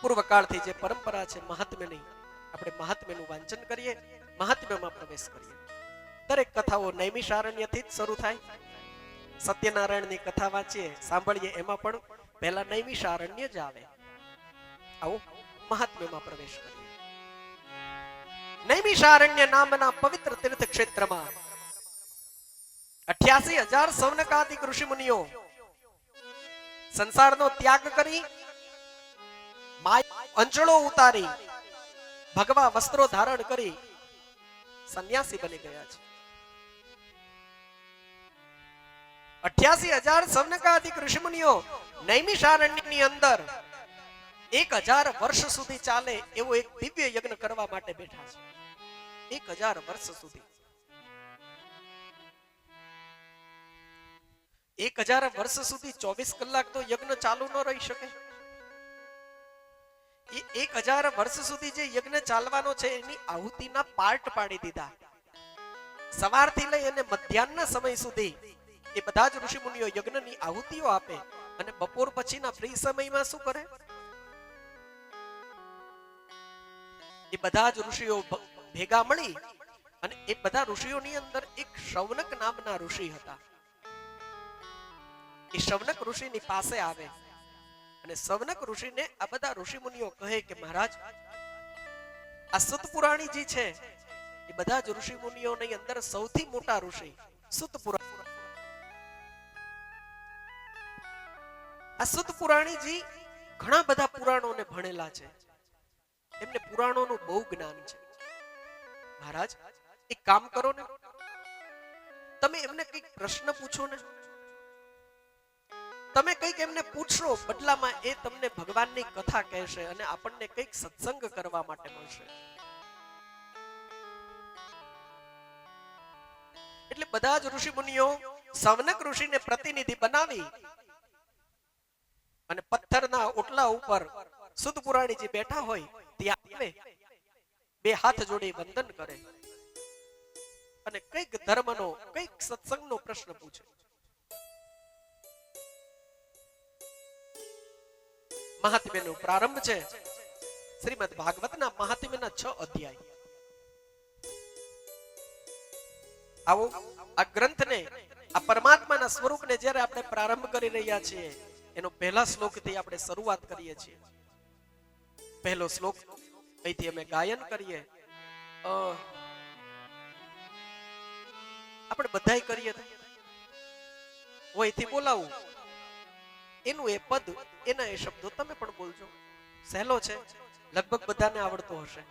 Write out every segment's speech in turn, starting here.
પૂર્વકાળથી જે પરંપરા છે મહાત્મ્યની, આપણે મહાત્મ્યનું વાંચન કરીએ, મહાત્મ્યમાં પ્રવેશ કરીએ. દરેક કથાઓ નૈમિષારણ્યથી જ શરૂ થાય. સત્યનારાયણની કથા વાંચીએ, સાંભળીએ, એમાં પણ પહેલા નૈમિષારણ્ય જ આવે. આવો મહાત્મ્યમાં પ્રવેશ કરીએ. નૈમિષારણ્ય નામના પવિત્ર તીર્થ ક્ષેત્રમાં 88,000 સૌનકાદિક ઋષિ મુનિઓ સંસારનો ત્યાગ કરી, અંચળો ઉતારી, ભગવા વસ્ત્રો ધારણ કરી સંન્યાસી બની ગયા છે. 88,000 સૌનકાદિક ઋષિ મુનિઓ નૈમિષારણ્યની અંદર 1,000 વર્ષ સુધી ચાલે એવો એક દિવ્ય યજ્ઞ કરવા માટે બેઠા છે. 1,000 વર્ષ સુધી. 1,000 વર્ષ સુધી 24 કલાક તો યજ્ઞ ચાલુ ન રહી શકે. એ 1,000 વર્ષ સુધી જે યજ્ઞ ચાલવાનો છે એની આહુતિના પાર્ટ પાડી દીધા. સવારથી લઈ અને મધ્યાહ્નના સમય સુધી એ બધા જ ઋષિ મુનિઓ યજ્ઞની આહુતિઓ આપે અને બપોર પછીના ફ્રી સમયમાં શું કરે? એ બધા જ ઋષિઓ ભેગા મળી અને એ બધા ઋષિઓની અંદર એક શૌનક નામના ઋષિ હતા. એ શૌનક ઋષિની પાસે આવે અને શૌનક ઋષિને આ બધા ઋષિ મુનિઓ કહે કે મહારાજ, આ સુત પુરાણીજી છે એ બધા જ ઋષિ મુનિઓની અંદર સૌથી મોટા ઋષિ સુત પુરાણી. આ સુત પુરાણીજી ઘણા બધા પુરાણોને ભણેલા છે, એમને પુરાણોનું બહુ જ્ઞાન છે. મહારાજ, એક કામ કરો ને, તમે એમને કઈક પ્રશ્ન પૂછો ને. તમે કઈક એમને પૂછો, બદલામાં એ તમને ભગવાનની કથા કહેશે અને આપણને કઈક સત્સંગ કરવા માટે મળશે. એટલે બધા જ ઋષિ મુનિઓ સૌનક ઋષિને પ્રતિનિધિ બનાવી અને પથ્થરના ઓટલા ઉપર સુત પુરાણીજી બેઠા હોય ત્યાં આવે, બે હાથ જોડી વંદન કરે અને કઈક ધર્મનો, કઈક સત્સંગનો પ્રશ્ન પૂછે. મહાત્મ્યનો પ્રારંભ છે શ્રીમદ ભાગવતના મહાત્મ્યના 6 અધ્યાય. આવો આ ગ્રંથને, આ પરમાત્માના સ્વરૂપને જ્યારે આપણે પ્રારંભ કરી રહ્યા છીએ એનો પહેલા શ્લોકથી આપણે શરૂઆત કરીએ છીએ. પહેલો શ્લોક અહીંથી અમે ગાયન કરીએ. આપણે બધાય કરીએ. હું અહીંથી બોલાવું, એનું એ પદ, એના એ શબ્દો તમે પણ બોલજો. સહેલો છે, લગભગ બધાને આવડતો હશે.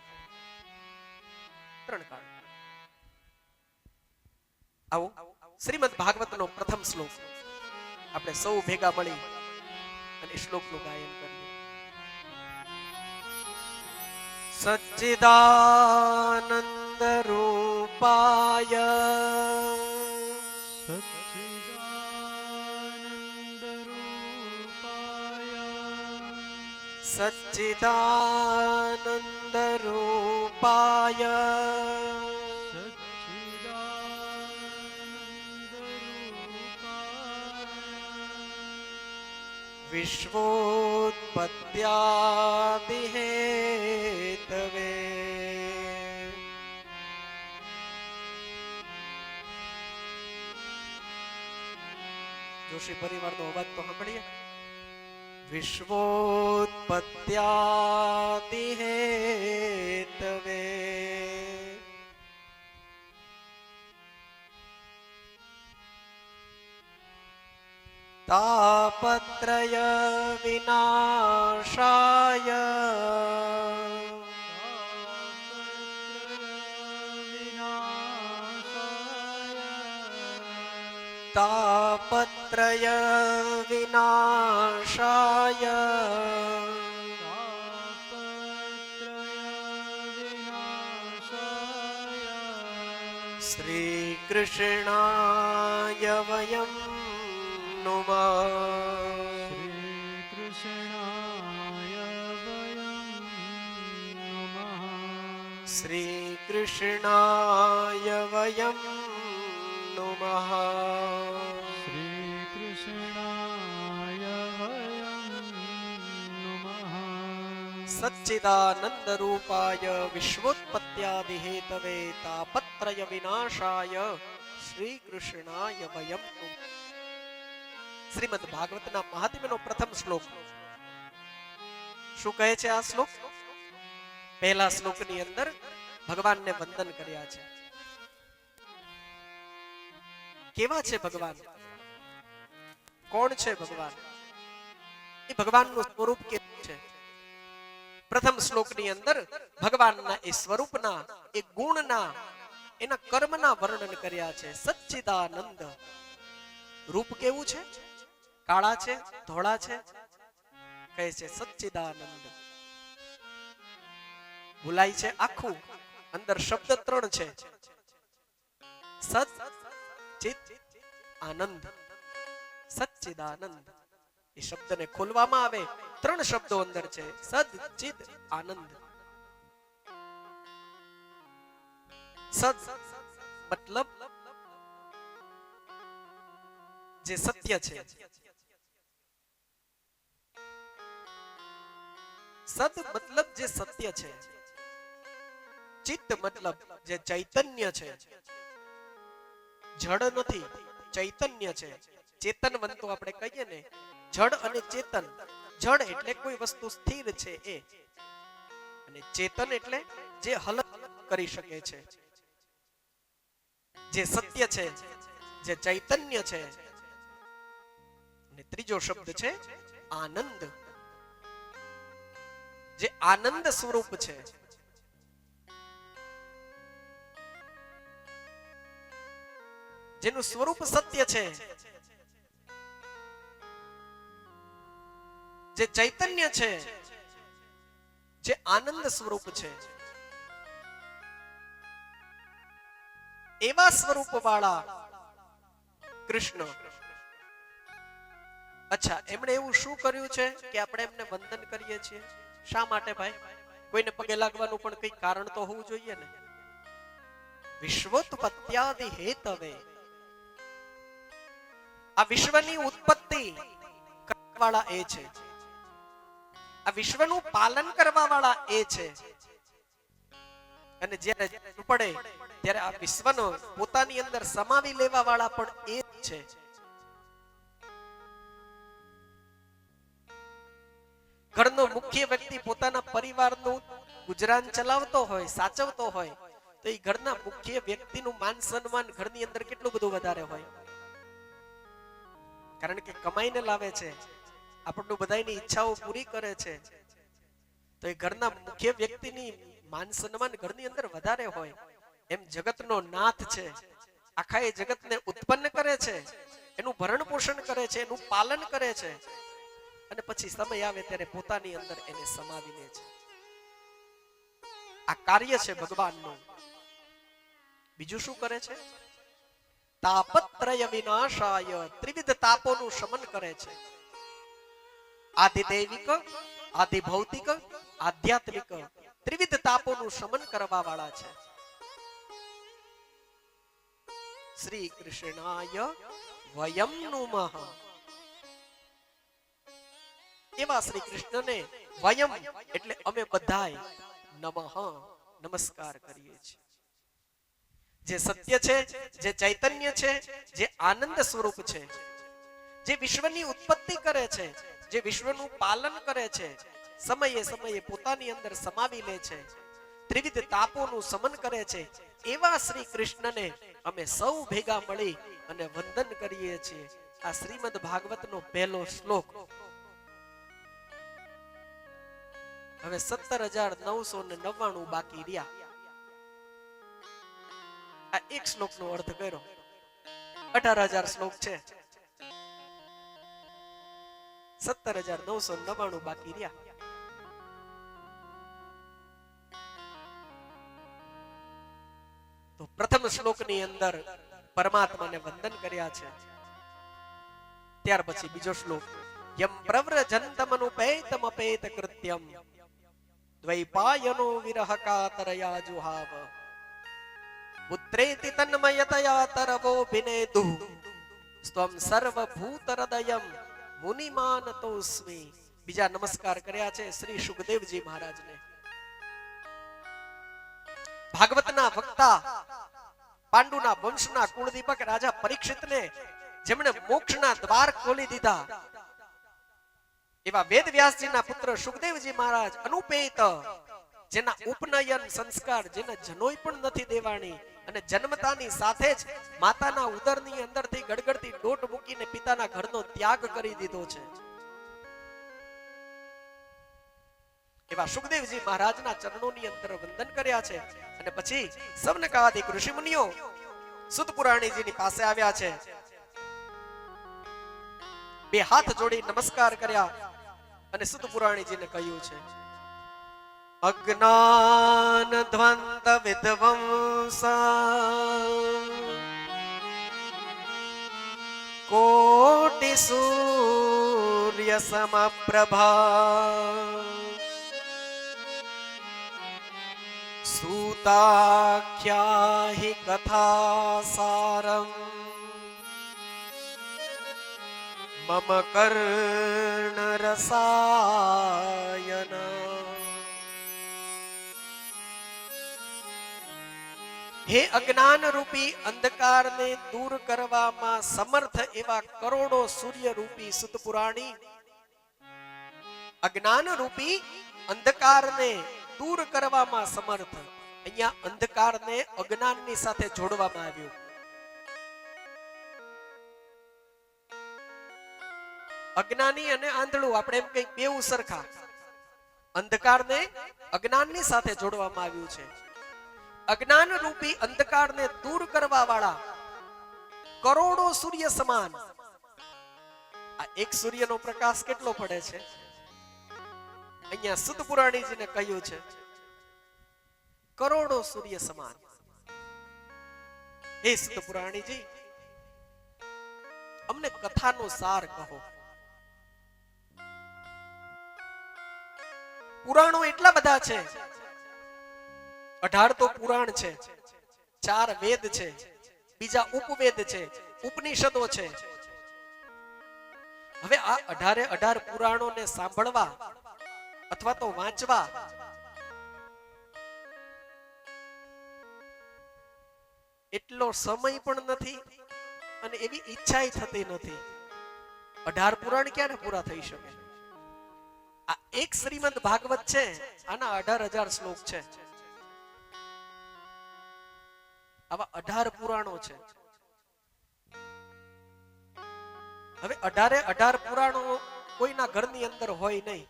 3 કાળ. આવો શ્રીમદ ભાગવતનો પ્રથમ શ્લોક આપણે સૌ ભેગા મળી અને શ્લોકનું ગાયન કરીએ. સચ્ચિદાનંદ રૂપાય સચ્ચિદાનંદ રૂપાય વિશ્વોત્પત્યાદિહેતવે જોશી પરિવારનો અવાજ તો સાંભળીએ. વિશ્વોત્પત્યાદિહેતવે તાપત્રય વિનાશાય તાપત્રય વિનાશાય શ્રી કૃષ્ણાય વયમ નમઃ. શ્રી કૃષ્ણાય વયમ નમઃ. શ્રી કૃષ્ણાય વયમ નમઃ. શ્રી કૃષ્ણાય વયમ નમઃ. સચ્ચિદાનંદ રૂપાય વિશ્વોત્પત્યાદિ હેતવે તાપત્રય વિનાશાય શ્રી કૃષ્ણાય વયમ નુમઃ. શ્રીમદ ભાગવતના મહાત્મ્યનો પ્રથમ શ્લોક. શું કહે છે આ શ્લોક? પહેલા શ્લોકની અંદર ભગવાનને વંદન કર્યા છે. કેવા છે ભગવાન? કોણ છે ભગવાન? એ ભગવાનનું સ્વરૂપ કેવું છે? પ્રથમ શ્લોકની અંદર ભગવાનના એ સ્વરૂપના, એ ગુણના, એના કર્મના વર્ણન કર્યા છે. સચ્ચિદાનંદ રૂપ કેવું છે? કાળા છે, ધોળા છે? કહે છે સચ્ચિદાનંદ. ભૂલાય છે આખું, અંદર શબ્દ ત્રણ છે: સત, ચિત, આનંદ. સચ્ચિદાનંદ એ શબ્દને ખોલવામાં આવે, ત્રણ શબ્દો અંદર છે: સદ, ચિત, આનંદ. સદ મતલબ જે સત્ય છે. સદ મતલબ જે સત્ય છે. ચિત્ત મતલબ જે ચૈતન્ય છે. જડ નથી, ચૈતન્ય છે. ચેતનવંતો આપણે કહીએ ને, જડ અને ચેતન. જડ એટલે કોઈ વસ્તુ સ્થિર છે એ, અને ચેતન એટલે જે હલન કરી શકે છે, જે સત્ય છે, જે ચૈતન્ય છે. અને ત્રીજો શબ્દ છે આનંદ, જે આનંદ સ્વરૂપ છે. જેનું સ્વરૂપ સત્ય છે, જે ચૈતન્ય છે, જે આનંદ સ્વરૂપ છે. એવા સ્વરૂપ વાળા કૃષ્ણ. અચ્છા, એમણે એવું શું કર્યું છે કે આપણે એમને વંદન કરીએ છીએ? શા માટે ભાઈ? કોઈને પગે લાગવાનું પણ કઈ કારણ તો હોવું જોઈએ ને. વિશ્વોત્પત્યાદિ હેતવે, આ વિશ્વની ઉત્પત્તિ કરવા વાળા એ છે, આ વિશ્વનું પાલન કરવા વાળા એ છે. અને જ્યારે પડે ત્યારે આ વિશ્વનો પોતાની અંદર સમાવી લેવા વાળા પણ એ જ છે. ઘરનો મુખ્ય વ્યક્તિ પોતાના પરિવારનું ગુજરાન ચલાવતો હોય, સાચવતો હોય, તો એ ઘરના મુખ્ય વ્યક્તિનું માન સન્માન ઘરની અંદર કેટલું બધું વધારે હોય. કારણ કે કમાઈને લાવે છે, આપણને બધાની ઈચ્છાઓ પૂરી કરે છે, તો એ ઘરના મુખ્ય વ્યક્તિની માન સન્માન ઘરની અંદર વધારે હોય. એમ જગતનો નાથ છે, આખા એ જગતને ઉત્પન્ન કરે છે, એનું ભરણ પોષણ કરે છે, એનું પાલન કરે છે, અને પછી સમય આવે ત્યારે પોતાની અંદર એને સમાવી લે છે. આ કાર્ય છે ભગવાનનું. બીજું શું કરે છે? તાપત્રય વિનાશાય, ત્રિવિધ તાપોનું શમન કરે છે. આધિદૈવિક, આધિભૌતિક, આધ્યાત્મિક ત્રિવિધ તાપોનું શમન કરવા વાળા છે. શ્રી કૃષ્ણાય વયમ નુમઃ. એવા શ્રી કૃષ્ણને વયમ એટલે અમે બધાય નમઃ નમસ્કાર કરીએ છીએ. જે સત્ય છે, જે ચૈતન્ય છે, જે આનંદ સ્વરૂપ છે, જે વિશ્વની ઉત્પત્તિ કરે છે, જે વિશ્વનું પાલન કરે છે, સમયે સમયે પોતાની અંદર સમાવી લે છે, ત્રિવિધ તાપોનું શમન કરે છે, એવા શ્રી કૃષ્ણને અમે સૌ ભેગા મળી અને વંદન કરીએ છીએ. આ શ્રીમદ ભાગવતનો પહેલો શ્લોક. હવે 17,999 બાકી રહ્યા. આ એક શ્લોકનો અર્થ કર્યો. 18,000 શ્લોક છે, 17,999 બાકી રહ્યા. તો પ્રથમ શ્લોકની અંદર પરમાત્માને વંદન કર્યા છે. ત્યાર પછી બીજો શ્લોક. યમ પ્રવ્રજંતમનુપેતમપેત કૃત્યમ દ્વૈપાયનો વિરહ કાતરયા જુહાવ પુત્રેતિ તન્મયતયા તરવો વિનેદુ સ્ત્વં સર્વભૂતહૃદયં મુનિમાનતોસ્મિ બીજા નમસ્કાર કર્યા છે શ્રી સુખદેવજી મહારાજને. ભાગવતના વક્તા, પાંડુના વંશના કુળદીપક રાજા પરીક્ષિતને જેમણે મોક્ષના દ્વાર ખોલી દીધા એવા વેદવ્યાસજીના પુત્ર સુખદેવજી મહારાજ અનુપેત, જેના ઉપનયન સંસ્કાર, જેના જનોઈ પણ નથી દેવાણી અને જન્મતાની સાથે જ માતાના ઉદરની અંદરથી ગડગડતી ડોટ મૂકીને પિતાના ઘરનો ત્યાગ કરી દીધો છે એવા સુખદેવજી મહારાજના ચરણોની અંદર વંદન કર્યા છે. અને પછી સૌનકાદિક ઋષિ મુનિઓ સુત પુરાણીજીની પાસે આવ્યા છે. બે હાથ જોડી નમસ્કાર કર્યા અને સુત પુરાણીજીને કહ્યું છે, અજ્ઞાન ધ્વંત વિધ્વંસા કોટિ સૂર્ય સમપ્રભા સૂતાખ્યાહિ કથા સારમ મમ કર્ણ રસાયન. હે અજ્ઞાન રૂપી અંધકારને દૂર કરવામાં સમર્થ એવા કરોડો સૂર્ય રૂપી સુત પુરાણી, અજ્ઞાન રૂપી અંધકારને દૂર કરવામાં સમર્થ. અહીંયા અંધકારને અજ્ઞાનની સાથે જોડવામાં આવ્યું. અજ્ઞાની અને આંધળું આપણે એમ કઈ બેઉ સરખા. અંધકારને અજ્ઞાનની સાથે જોડવામાં આવ્યું છે. અજ્ઞાન રૂપી અંધકારને દૂર કરવા વાળા કરોડો સૂર્ય સમાન. આ એક સૂર્યનો પ્રકાશ કેટલો પડે છે? અહીંયા સુત પુરાણીજીને કહ્યું છે કરોડો સૂર્ય સમાન. હે સુત પુરાણીજી, અમને કથાનો સાર કહો. પુરાણો એટલા બધા છે, 18 તો પુરાણ છે, 4 વેદ છે, બીજા ઉપવેદ છે, ઉપનિષદો છે. હવે આ 18 પુરાણોને સાંભળવા અથવા તો વાંચવા એટલો સમય પણ નથી અને એવી ઈચ્છાય થતી નથી. 18 પુરાણ ક્યારે પૂરા થઈ શકે? આ એક શ્રીમદ ભાગવત છે, આના 18,000 શ્લોક છે. આવા 18 પુરાણો છે. હવે 18 પુરાણો કોઈના ઘરની અંદર હોય નહીં.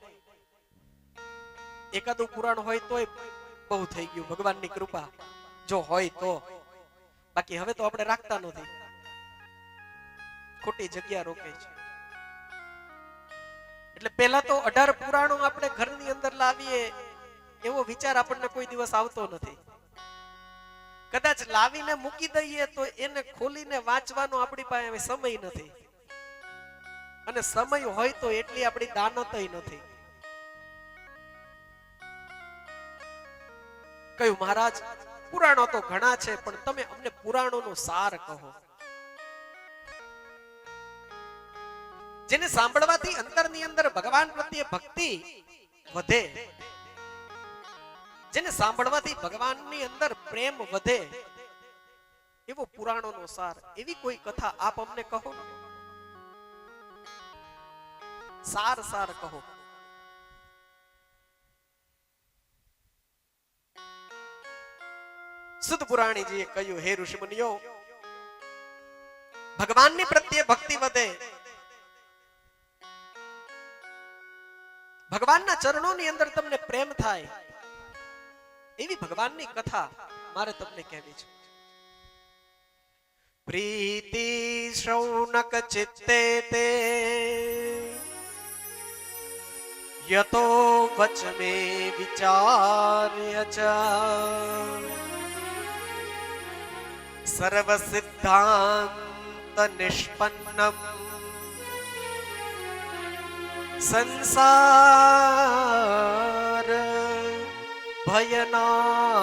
એકાદું પુરાણ હોય તોય બહુ થઈ ગયું, ભગવાનની કૃપા જો હોય તો. બાકી હવે તો આપણે રાખતા નથી, ખોટી જગ્યા રોકે છે. એટલે પહેલા તો 18 પુરાણો આપણે ઘરની અંદર લાવીએ એવો વિચાર આપણને કોઈ દિવસ આવતો નથી. કદાચ લાવીને મૂકી દઈએ તો એને ખોલીને વાંચવાનો આપણી પાસે સમય નથી, અને સમય હોય તો એટલી આપણી દાનતય નથી. કહ્યું, મહારાજ પુરાણો તો ઘણા છે, પણ તમે અમને પુરાણોનો સાર કહો. જેને સાંભળવાથી અંતરની અંદર ભગવાન પ્રત્યે ભક્તિ વધે, જેને સાંભળવાથી ભગવાનની અંદર પ્રેમ વધે, એવો પુરાણોનો સાર, એવી કોઈ કથા આપ અમને કહો. સાર કહો. સુત પુરાણીજીએ કહ્યું, હે ઋષિ મુનિઓ, ભગવાનની પ્રત્યે ભક્તિ વધે, ભગવાનના ચરણોની અંદર તમને પ્રેમ થાય, એવી ભગવાનની કથા મારે તમને કહેવી છે. પ્રીતિ શૌનક ચિત્તે તે યતો વચ મે વિચાર્ય ચ સર્વ સિદ્ધાંત નિષ્પન્નમ સંસાર ભયનાશનમ.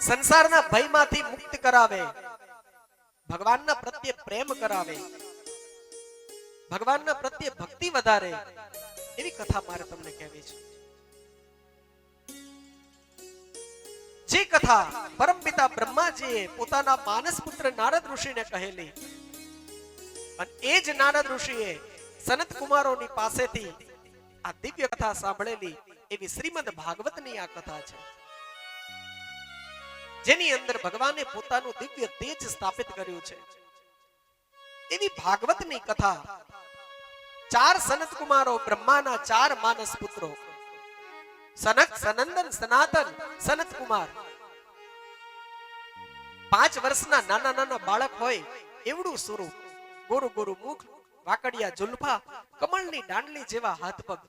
સંસારના ભયમાંથી મુક્ત કરાવે, ભગવાનના પ્રત્યે પ્રેમ કરાવે, ભગવાનના પ્રત્યે ભક્તિ વધારે એવી કથા મારે તમને કહેવી છે. જે કથા પરમપિતા બ્રહ્માજીએ પોતાના માનસ પુત્ર નારદ ઋષિને કહેલી અને એ જ નારદ ઋષિએ સનત કુમારોની પાસેથી આ દિવ્ય કથા સાંભળેલી એવી શ્રીમદ ભાગવતની આ કથા છે, જેની અંદર ભગવાને પોતાનું દિવ્ય તેજ સ્થાપિત કર્યું છે. એવી ભાગવતની કથા 4 સનત કુમારો, બ્રહ્માના 4 માનસ પુત્રો, સનક, સનંદન, સનાતન, સનત કુમાર, 5 વર્ષના નાના નાના બાળક હોય એવડું સ્વરૂપ, ગોરુ ગોરુ મુખ, વાકડિયા જુલ્ફા, કમળની દાંડલી જેવા હાથ પગ.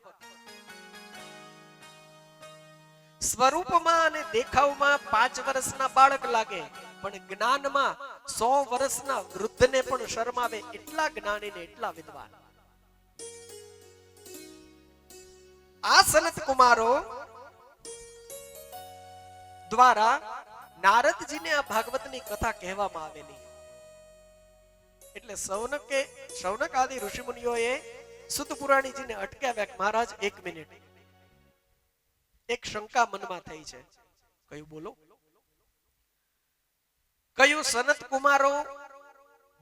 સ્વરૂપમાં અને દેખાવમાં 5 વર્ષના બાળક લાગે, પણ જ્ઞાનમાં 100 વર્ષના વૃદ્ધને પણ શરમાવે એટલા જ્ઞાની ને એટલા વિદ્વાન. આ સનત કુમારો દ્વારા નારદજીને આ ભાગવતની કથા કહેવામાં આવેલી. એટલે શૌનક આદિ ઋષિ મુનિઓએ સુત પુરાણીજીને અટકાવ્યા કે મહારાજ 1 મિનિટ, એક શંકા મનમાં થઈ છે. કયું બોલો? કયું સનત કુમારો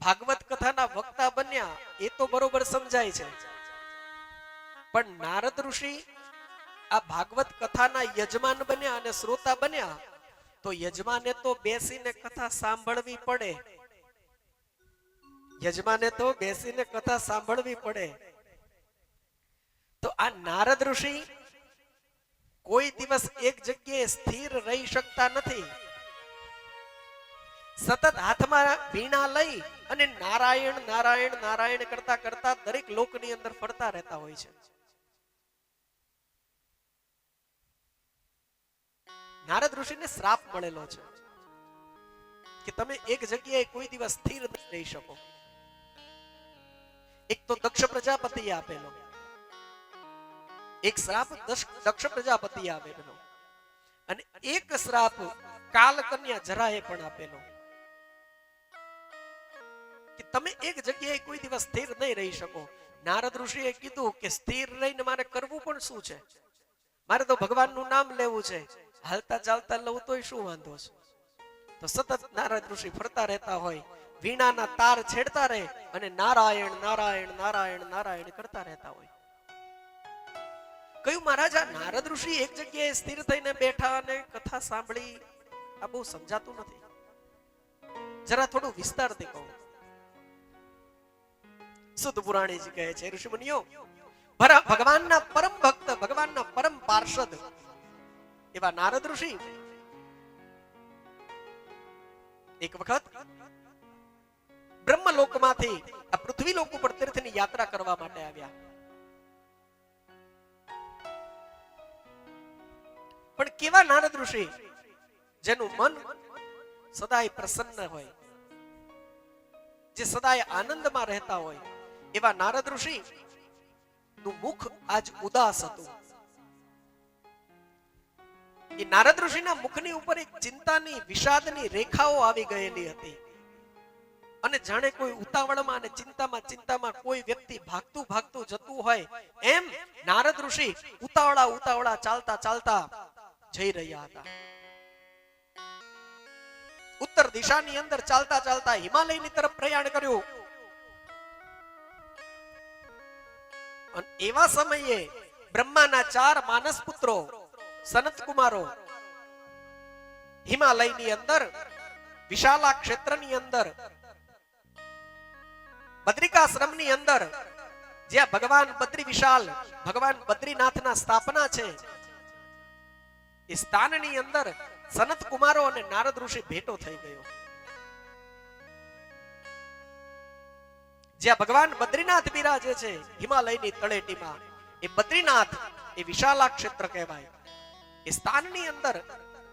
ભાગવત કથાના વક્તા બન્યા એ તો બરોબર સમજાય છે, પણ નારદ ઋષિ આ ભાગવત કથાના યજમાન બન્યા અને શ્રોતા બન્યા, તો યજમાને તો બેસીને કથા સાંભળવી પડે. યજમાને તો બેસીને કથા સાંભળવી પડે. તો આ નારદ ઋષિ કોઈ દિવસ એક જગ્યાએ સ્થિર રહી શકતા નથી. સતત હાથમાં વીણા લઈ અને નારાયણ નારાયણ નારાયણ કરતા કરતા દરેક લોકની અંદર ફરતા રહેતા હોય છે. નારદ ઋષિને શ્રાપ મળેલો છે કે તમે એક જગ્યાએ કોઈ દિવસ સ્થિર નહીં રહી શકો. એક તો દક્ષ પ્રજાપતિએ આપેલો, એક શ્રાપ દક્ષ પ્રજાપતિએ આપેલો, અને એક શ્રાપ કાલકન્યા જરાએ પણ આપેલો કે તમે એક જગ્યાએ કોઈ દિવસ સ્થિર નહીં રહી શકો. નારદ ઋષિએ કીધું કે સ્થિર રહીને મારે કરવું પણ શું છે? મારે તો ભગવાનનું નામ લેવું છે, હાલતા ચાલતા લઉં તોય શું વાંધો છે? તો સતત નારદ ઋષિ ફરતા રહેતા હોય, વીણાના તાર છેડતા રહે અને નારાયણ નારાયણ નારાયણ નારાયણ કરતા રહેતા હોય. કયું મહારાજા નારદ ઋષિ એક જગ્યાએ સ્થિર થઈને બેઠા અને કથા સાંભળી, આ બહુ સમજાતું નથી. જરા થોડું વિસ્તારથી કહું. સુત પુરાણીજી કહે છે, ઋષિ મુનિઓ, ભગવાનના પરમ ભક્ત, ભગવાનના પરમ પાર્ષદ એવા નારદ ઋષિ એક વખત બ્રહ્મલોકમાંથી આ પૃથ્વી લોક ઉપર તીર્થની યાત્રા કરવા માટે આવ્યા. પણ કેવા નારદ ઋષિ? જેનું મન સદાય પ્રસન્ન હોય, જે સદાય આનંદમાં રહેતા હોય, એવા નારદ ઋષિ નું મુખ આજ ઉદાસ હતું. એ નારદ ઋષિના મુખની ઉપર એક ચિંતાની, વિષાદની રેખાઓ આવી ગયેલી હતી. અને જાણે કોઈ ઉતાવળમાં અને ચિંતામાં કોઈ વ્યક્તિ ભાગતું ભાગતું જતું હોય એમ નારદ ઋષિ ઉતાવળા ચાલતા જઈ રહ્યા હતા. ઉત્તર દિશાની અંદર ચાલતા હિમાલયની તરફ પ્રયાણ કર્યું. અને એવા સમયે બ્રહ્માના 4 માનસ પુત્રો, સનત કુમારો, હિમાલયની અંદર વિશાલા ક્ષેત્રની અંદર બદ્રિકાશ્રમની અંદર જ્યાં ભગવાન બદ્રી વિશાલ, ભગવાન બદ્રીનાથના સ્થાપના છે, એ સ્થાનની અંદર સનત કુમારો અને નારદ ઋષિ ભેટો થઈ ગયો. જ્યાં ભગવાન બદ્રીનાથ બિરાજે છે હિમાલયની તળેટીમાં, એ બદ્રીનાથ એ વિશાલા ક્ષેત્ર કહેવાય. એ સ્થાનની અંદર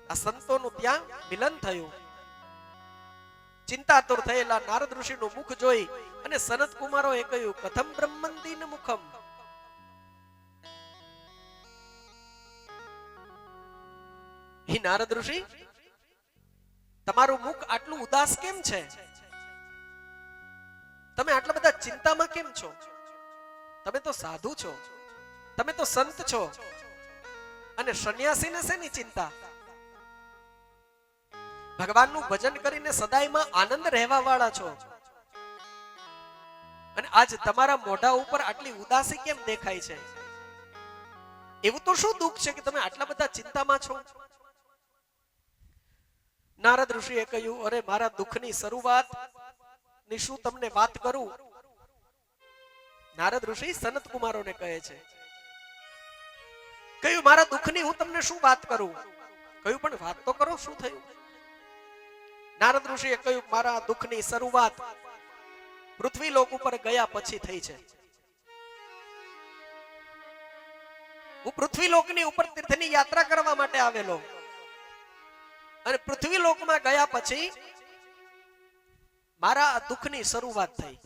આ સંતોનું ત્યાં મિલન થયું. ચિંતાતુર થયેલા નારદ ઋષિનું મુખ જોઈ અને સનત કુમારોએ કહ્યું, કથમ બ્રહ્મંદીન મુખમ. હે નારદ ઋષિ, તમારું મુખ આટલું ઉદાસ કેમ છે? તમે આટલા બધા ચિંતામાં કેમ છો? તમે તો સાધુ છો, તમે તો સંત છો, અને સંન્યાસીને શેની ચિંતા? ભગવાનનું ભજન કરીને સદાયમાં આનંદ રહેવા વાળા છો, અને આજ તમારા મોઢા ઉપર આટલી ઉદાસી કેમ દેખાય છે? એવું તો શું દુઃખ છે કે તમે આટલા બધા ચિંતામાં છો? નારદ ઋષિએ કહ્યું, અરે મારા દુઃખની શરૂઆત ની શું તમને વાત કરું? નારદ ઋષિ સનત કુમારોને કહે છે, કહ્યું મારા દુઃખની હું તમને શું વાત કરું? કહ્યું પણ વાત તો કરો, શું થયું? નારદ ઋષિએ કહ્યું, મારા દુઃખની શરૂઆત પૃથ્વી લોક ઉપર ગયા પછી થઈ છે. હું પૃથ્વી લોકની ઉપર તીર્થની યાત્રા કરવા માટે આવેલો, અને પૃથ્વી લોકમાં ગયા પછી મારા આ દુઃખની શરૂઆત થઈ.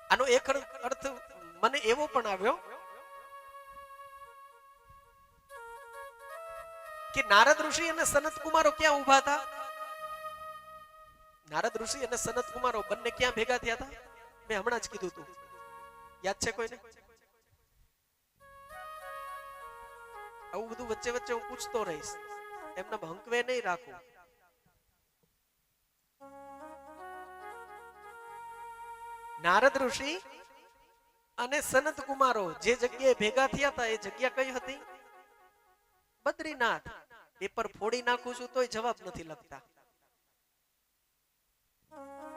આનો એક અર્થ મને એવો પણ આવ્યો કે નારદ ઋષિ અને સનત કુમારો ક્યાં ઉભા હતા? નારદ ઋષિ અને સનત કુમારો બંને ક્યાં ભેગા થયા હતા? મેં હમણાં જ કીધું હતું, યાદ છે કોઈને? આવું બધું વચ્ચે વચ્ચે હું પૂછતો રહીશ, એમને હંકવે નહીં રાખું. નારદ ઋષિ અને સનત કુમારો જે જગ્યાએ ભેગા થયા હતા એ જગ્યા કઈ હતી? બદ્રીનાથ. પેપર ફોડી નાખું છું તોય જવાબ નથી લખતા.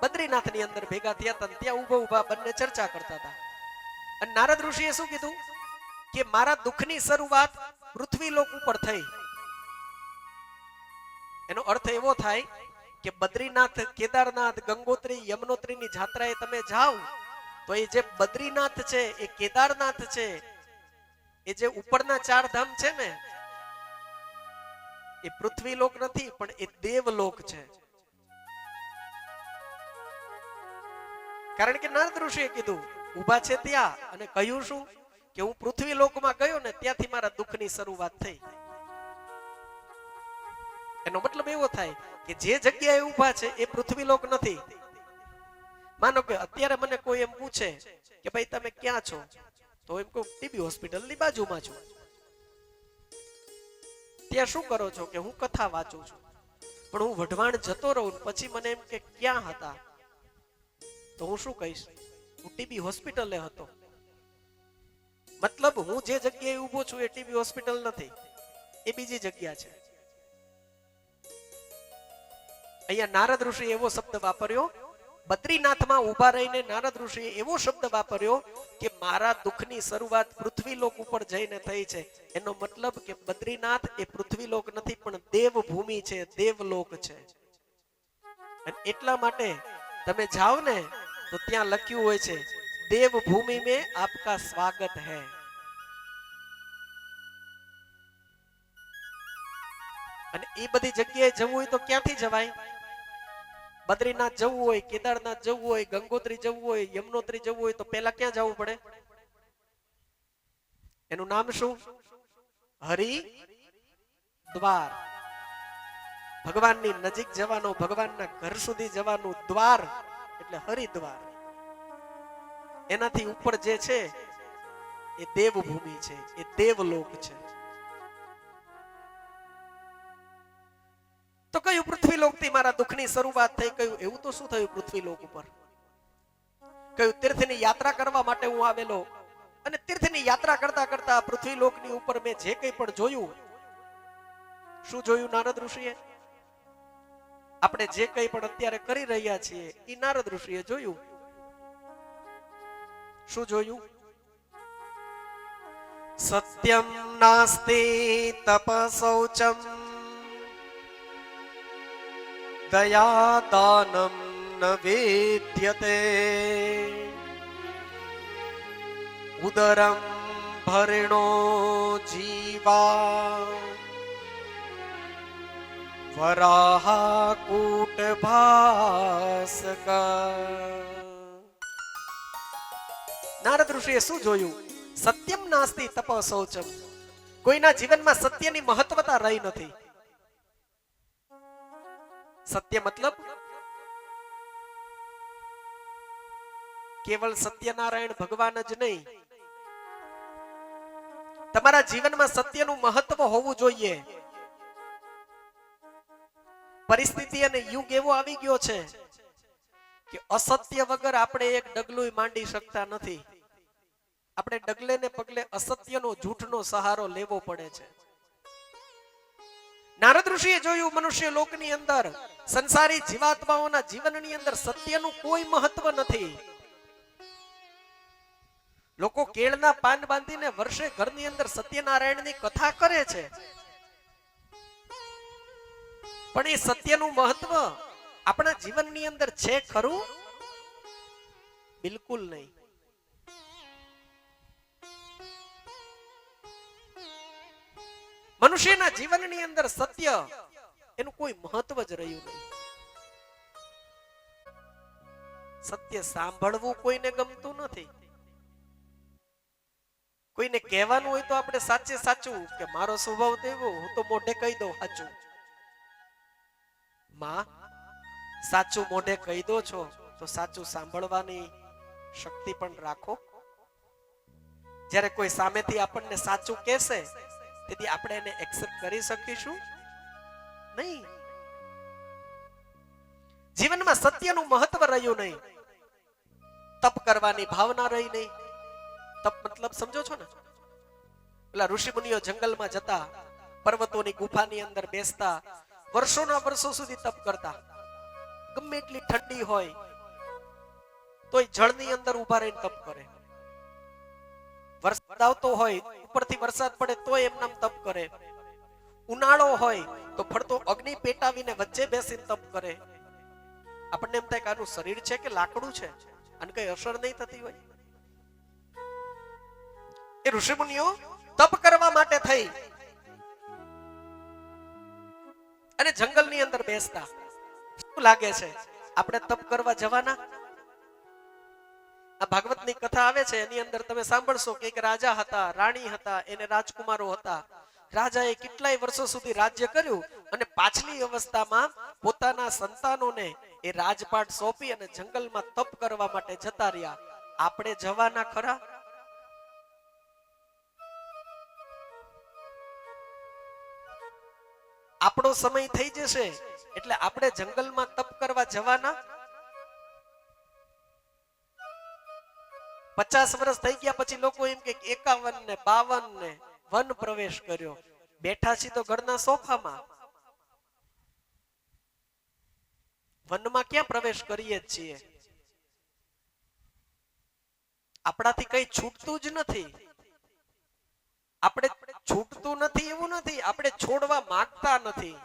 બદ્રીનાથ ની અંદર ભેગા થયા હતા, ત્યાં ઉભા ઉભા બંને ચર્ચા કરતા હતા. અને નારદ ઋષિએ શું કીધું કે મારા દુઃખની શરૂઆત પૃથ્વી લોક ઉપર થઈ. એનો અર્થ એવો થાય કે બદ્રીનાથ, કેદારનાથ, ગંગોત્રી, યમનોત્રી ની જાત્રાએ તમે જાઓ તો એ જે બદ્રીનાથ છે, એ કેદારનાથ છે, એ જે ઉપરના 4 ધામ છે ને, એ પૃથ્વી લોક નથી, પણ એ દેવલોક છે. કારણ કે નારદ ઋષિએ કીધું, ઉભા છે ત્યાં, અને કહ્યું શું કે હું પૃથ્વી લોકમાં ગયો ને ત્યાંથી મારા દુઃખની શરૂઆત થઈ. એનો મતલબ એવો થાય કે જે જગ્યાએ ઉભા છે એ પૃથ્વી લોક નથી. માનો કે અત્યારે મને કોઈ એમ પૂછે કે ભાઈ તમે ક્યાં છો, તો એમ કહું ટીબી હોસ્પિટલની બાજુમાં છું. ત્યાં શું કરો છો? કે હું કથા વાંચું છું. પણ હું વઢવાણ જતો રહું પછી મને એમ કે ક્યાં હતા, તો હું શું કહીશ? હું ટીબી હોસ્પિટલે હતો. મતલબ હું જે જગ્યાએ ઊભો છું એ ટીબી હોસ્પિટલ નથી, એ બીજી જગ્યા છે. અહીંયા નારદ ઋષિ એવો શબ્દ વાપર્યો, બદ્રીનાથમાં ઉભા રહીને નારદ ઋષિએ એવો શબ્દ વાપર્યો કે મારા દુઃખની શરૂઆત પૃથ્વી લોક ઉપર જઈને થઈ છે. એનો મતલબ કે બદ્રીનાથ એ પૃથ્વી લોક નથી, પણ દેવભૂમિ છે, દેવલોક છે. અને એટલા માટે તમે જાઓ ને તો ત્યાં લખ્યું હોય છે, દેવભૂમિ में आपका स्वागत है. અને એ બધી જગ્યાએ જવું હોય તો ક્યાંથી જવાય? બદ્રીનાથ જવું હોય, કેદારનાથ જવું હોય, ગંગોત્રી જવું હોય, યમનોત્રી જવું હોય તો પહેલા ક્યાં જવું પડે? એનું નામ શું? હરિદ્વાર. ભગવાનની નજીક જવાનો, ભગવાનના ઘર સુધી જવાનું દ્વાર એટલે હરિદ્વાર. એનાથી ઉપર જે છે એ દેવભૂમિ છે, એ દેવલોક છે. તો કયું પૃથ્વી લોકથી મારા દુઃખની શરૂઆત થઈ? કયું એવું તો શું થયું પૃથ્વી લોક ઉપર? કયું તીર્થની યાત્રા કરવા માટે હું આવેલો, અને તીર્થની યાત્રા કરતા કરતા પૃથ્વી લોકની ઉપર મેં જે કંઈ પણ જોયું, શું જોયું નારદ ઋષિએ? આપણે જે કંઈ પણ અત્યારે કરી રહ્યા છીએ એ નારદ ઋષિએ જોયું. શું જોયું? સત્યમ નાસ્તિ તપસૌચમ દયા દાનમ ન વિદ્યતે ઉદરમ ભરિણો જીવા વરાહા કૂટ ભાસ્ક. નારદ ઋષિએ શું જોયું? સત્યમ નાસ્તિ તપઃ શૌચમ. કોઈના જીવનમાં સત્યની મહત્વતા રહી નથી. સત્ય મતલબ કેવળ સત્યનારાયણ ભગવાન જ નહીં, તમારા જીવનમાં સત્યનું મહત્વ હોવું જોઈએ. પરિસ્થિતિ અને યુગ એવો આવી ગયો છે કે અસત્ય વગર આપણે એક ડગલું માંડી શકતા નથી. આપણે ડગલે ને પગલે અસત્યનો જૂઠનો સહારો લેવો પડે છે. નારદ ઋષિએ જોયું મનુષ્ય લોકની અંદર સંસારી જીવાત્માઓના જીવનની અંદર સત્યનું કોઈ મહત્વ નથી. લોકો કેળના પાન બાંધીને વર્ષે ઘરની અંદર સત્યનારાયણની કથા કરે છે, પણ એ સત્યનું મહત્વ આપણા જીવનની અંદર છે ખરું? બિલકુલ નહીં. મનુષ્યના જીવનની અંદર સત્ય એનું કોઈ મહત્વ જ રહ્યું નહીં. સત્ય સાંભળવું કોઈને ગમતું નથી. કોઈને કહેવાનું હોય તો આપણે સાચે સાચું કે મારો સ્વભાવ તેવો, હું તો મોઢે કહી દઉં સાચું. માં, સાચું મોઢે કહી દો છો તો સાચું સાંભળવાની શક્તિ પણ રાખો. જ્યારે કોઈ સામેથી આપણને સાચું કહેશે તેથી આપણે એને એક્સેપ્ટ કરી શકીશું નહીં. જીવનમાં સત્યનું મહત્વ રહ્યું નહીં. તપ કરવાની ભાવના રહી નહીં. તપ મતલબ સમજો છો ને? પેલા ઋષિ મુનિઓ જંગલમાં જતા, પર્વતોની ગુફાની અંદર બેસતા, વર્ષોના વર્ષો સુધી તપ કરતા. ગમે એટલી ઠંડી હોય તોય જળની અંદર ઉભા રહીને તપ કરે. વરસાદ આવતો હોય, ઉપરથી વરસાદ પડે તોય એમનામ તપ કરે. ઉનાળો હોય તો ફરતો અગ્નિ પેટાવીને વચ્ચે બેસીને તપ કરે. આપણને એમ થાય કે આનું શરીર છે કે લાકડું છે, અને કઈ અસર નહીં થતી હોય. એ ઋષિમુનિઓ તપ કરવા માટે થઈ અને જંગલની અંદર બેસતા. શું લાગે છે આપણે તપ કરવા જવાના? આ ભાગવતની કથા આવે છે, એની અંદર તમે સાંભળશો કે એક રાજા હતા, રાણી હતા, એને રાજકુમારો હતા. રાજાએ કેટલાય વર્ષો સુધી રાજ્ય કર્યું અને પાછલી અવસ્થામાં પોતાના સંતાનોને એ રાજપાટ સોંપી અને જંગલમાં તપ કરવા માટે જતા રહ્યા. આપણે જવાના ખરા? આપણો સમય થઈ જશે એટલે આપણે જંગલમાં તપ કરવા જવાના? 50 વર્ષ થઈ ગયા પછી લોકો એમ કે 51 ને 52 ને વન પ્રવેશ કર્યો. બેઠા છીએ તો ઘરના સોફામાં. વનમાં ક્યાં પ્રવેશ કરીએ છીએ? આપણાથી કઈ છૂટતું જ નથી. આપણે છૂટતું નથી એવું નથી, આપણે છોડવા માંગતા નથી.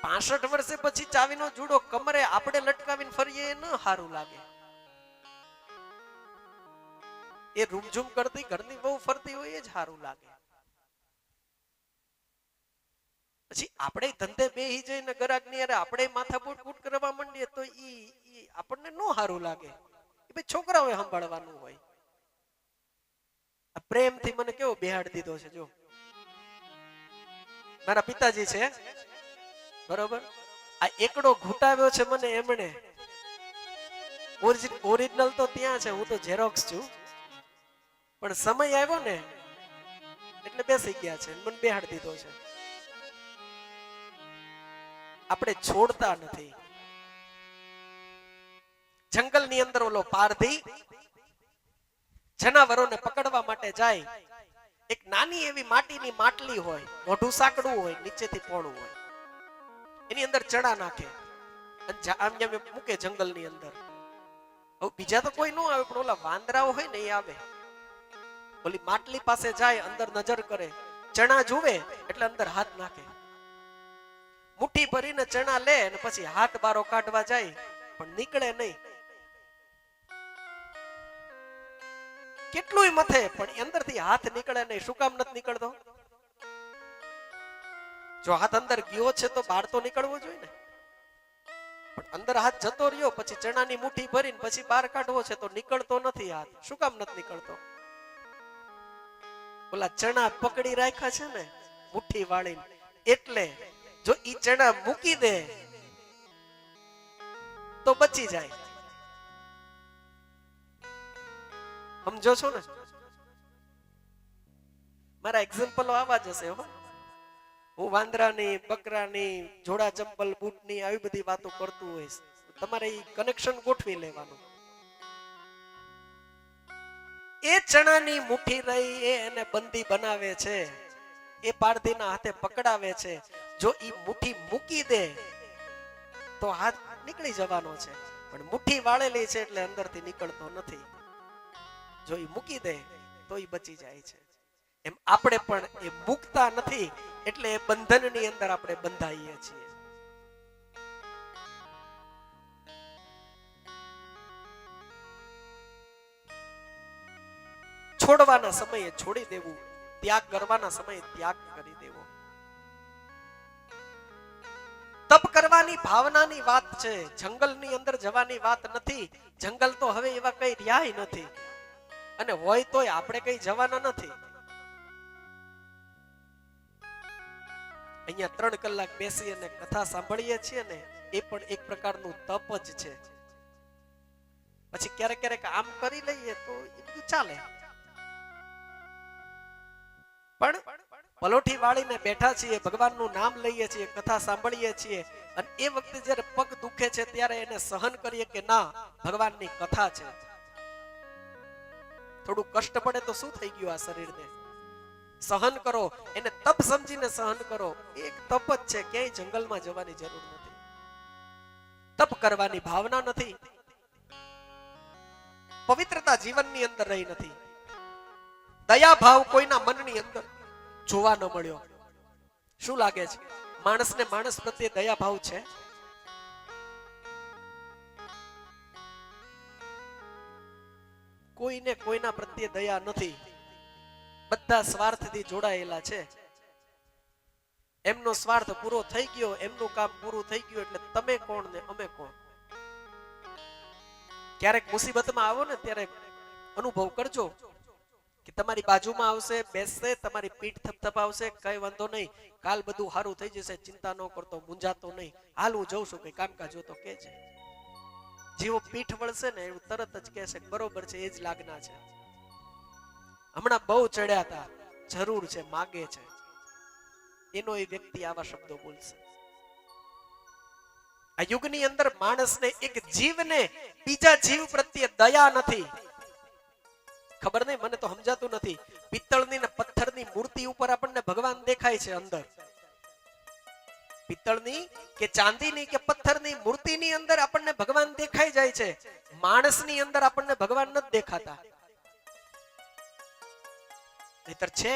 65 વર્ષે પછી ચાવીનો જુડો કમરે આપણે લટકાવીને ફરીએ એ ન સારું લાગે. એ રૂમઝૂમ કરતી ઘરની બહુ ફરતી હોય એ જ સારું લાગે. પછી આપણે ધંધે બેહી જઈને ગરાગની અરે આપણે માથાકૂટ કૂટ કરવા માંડીએ તો ઈ આપણને ન સારું લાગે. એ ભાઈ છોકરાઓએ સંભાળવાનું હોય. પ્રેમથી મને કેવો બેહાડ દીધો છે. જો મારા પિતાજી છે બરોબર, આ એકડો ઘૂંટાવ્યો છે મને એમણે. ઓરિજિનલ તો ત્યાં છે, હું તો ઝેરોક્સ છું, પણ સમય આવ્યો ને એટલે બેસી ગયા છે, મને બેહાડ દીધો છે. આપણે છોડતા નથી. જંગલની અંદર ઓલો પારધી જનાવરોને પકડવા માટે જાય. એક નાની એવી માટીની માટલી હોય, મોઢું સાંકડું હોય, નીચેથી પોણું હોય, એની અંદર ચણા નાખે અને આમ મૂકે જંગલની અંદર. હવે બીજા તો કોઈ ન આવે, પણ ઓલા વાંદરાઓ હોય ને એ આવે. ઓલી માટલી પાસે જાય, અંદર નજર કરે, ચણા જુએ એટલે અંદર હાથ નાખે, મુઠ્ઠી ભરીને ચણા લે અને પછી હાથ બારો કાઢવા જાય પણ નીકળે નહીં. કેટલુંય મથે પણ અંદરથી હાથ નીકળે નહીં. શું કામ નથી નીકળતો? જો હાથ અંદર ગયો છે તો બહાર તો નીકળવો જોઈએ ને. પણ અંદર હાથ જતો રહ્યો પછી ચણાની મુઠ્ઠી ભરીને પછી બહાર કાઢવો છે તો નીકળતો નથી હાથ. શું કામ નથી નીકળતો? ઓલા ચણા પકડી રાખ્યા છે ને મુઠ્ઠી વાળીને, એટલે જો ઈ ચણા મૂકી દે તો બચી જાય. સમજો છો ને? મારા એક્ઝામ્પલો આવા જ હશે હો. હું વાંદરાની, બકરાની, જોડા ચંપલ, બૂટની આવી બધી વાતો કરતું હોઈશ. તમારે એ કનેક્શન ગોઠવી લેવાનું. એ ચણાની મુઠ્ઠી રહી એ એને બંદી બનાવે છે, એ પારધીના હાથે પકડાવે છે. જો ઈ મુઠ્ઠી મૂકી દે તો હાથ નીકળી જવાનો છે, પણ મુઠ્ઠી વાળેલી છે એટલે અંદરથી નીકળતો નથી. જો ઈ મૂકી દે તો ઈ બચી જાય છે. એમ આપણે પણ એ મૂકતા નથી એટલે એ બંધનની અંદર આપણે બંધાઈએ છીએ. છોડવાના સમયે છોડી દેવું, ત્યાગ કરવાના સમયે ત્યાગ કરી દેવો. તપ કરવાની ભાવનાની વાત છે, જંગલની અંદર જવાની વાત નથી. જંગલ તો હવે એવા કઈ રહ્યા નથી, અને હોય તોય આપણે કઈ જવાના નથી. અહીંયા 3 કલાક બેસી અને કથા સાંભળીએ છીએ ને, એ પણ એક પ્રકારનું તપ જ છે. પછી ક્યારેક ક્યારેક આમ કરી લઈએ તો એ બધું ચાલે, પણ પલોઠી વાળીને બેઠા છીએ, ભગવાનનું નામ લઈએ છીએ, કથા સાંભળીએ છીએ, અને એ વખતે જ્યારે પગ દુખે છે ત્યારે એને સહન કરીએ કે ના, ભગવાનની કથા છે. થોડું કષ્ટ પડે તો શું થઈ ગયું આ શરીરને? સહન કરો, એને તપ સમજીને સહન કરો. એક તપ જ છે, ક્યાંય જંગલમાં જવાની જરૂર નથી. તપ કરવાની ભાવના નથી, પવિત્રતા જીવનની અંદર રહી નથી, દયા ભાવ કોઈના મનની અંદર જોવા ન મળ્યો. શું લાગે છે, માણસને માણસ પ્રત્યે દયા ભાવ છે? કોઈને કોઈના પ્રત્યે દયા નથી. બધા સ્વાર્થથી જોડાયેલા છે. એમનો સ્વાર્થ પૂરો થઈ ગયો, એમનું કામ પૂરું થઈ ગયું એટલે તમે કોણ ને અમે કોણ. ક્યારેક મુસીબતમાં આવો ને ત્યારે અનુભવ કરજો કે તમારી બાજુમાં આવશે, બેસશે, તમારી પીઠ થપથપાવશે, કઈ વાંધો નહીં, કાલ બધું સારું થઈ જશે, ચિંતા ન કરતો, મૂંઝાતો નહીં, હાલ હું જઉં છું, કઈ કામકાજ હોય તો કે છે. જેવો પીઠ વળશે ને એવું તરત જ કહેશે બરોબર છે, એ જ લાગના છે, હમણાં બહુ ચડ્યા હતા, જરૂર છે, માગે છે. એનો એ વ્યક્તિ આવા શબ્દો બોલશે. આ યુગની અંદર માણસને, એક જીવને બીજા જીવ પ્રત્યે દયા નથી. ખબર નહીં, મને તો સમજાતું નથી. પિત્તળની ને પથ્થરની મૂર્તિ ઉપર આપણને ભગવાન દેખાય છે અંદર. પિત્તળની કે ચાંદીની કે પથ્થરની મૂર્તિની અંદર આપણને ભગવાન દેખાઈ જાય છે. માણસની અંદર આપણને ભગવાન નથી દેખાતા. નહીતર છે,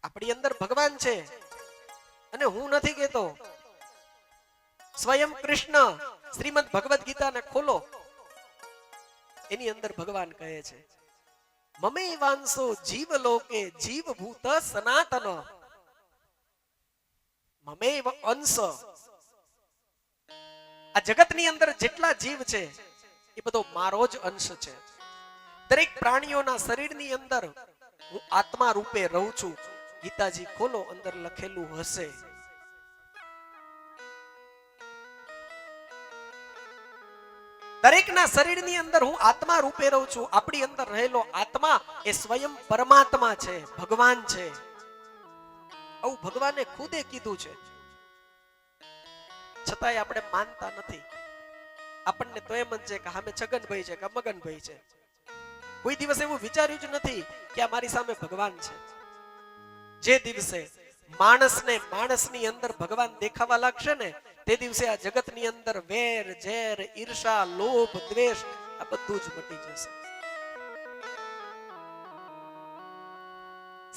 આપણી અંદર ભગવાન છે. અને હું નથી કહેતો, સ્વયં કૃષ્ણ શ્રીમદ ભગવદ ગીતાને ખોલો, એની અંદર ભગવાન કહે છે, મમે વાંસો જીવ લોકે જીવભૂત સનાતન. મમે અંશ, આ જગતની અંદર જેટલા જીવ છે એ બધો મારો જ અંશ છે. દરેક પ્રાણીઓના શરીરની અંદર હું આત્મા રૂપે રહું છું. ગીતાજી ખોલો, અંદર લખેલું હશે. દરેકના શરીરની અંદર હું આત્મા રૂપે રહું છું. આપણી અંદર રહેલો આત્મા એ સ્વયં પરમાત્મા છે, ભગવાન છે. આવું ભગવાને ખુદે કીધું છે, છતાંય આપણે માનતા નથી. આપણને તો એમ જ છે કે સામે છગનભાઈ છે કે મગનભાઈ છે. કોઈ દિવસ એવું વિચાર્યું જ નથી કે આ મારી સામે ભગવાન છે. જે દિવસે માણસને માણસની અંદર ભગવાન દેખાવા લાગશે ને, તે દિવસે આ જગતની અંદર વેર, ઝેર, ઈર્ષા, લોભ, દ્વેષ આ બધું જ મટી જશે.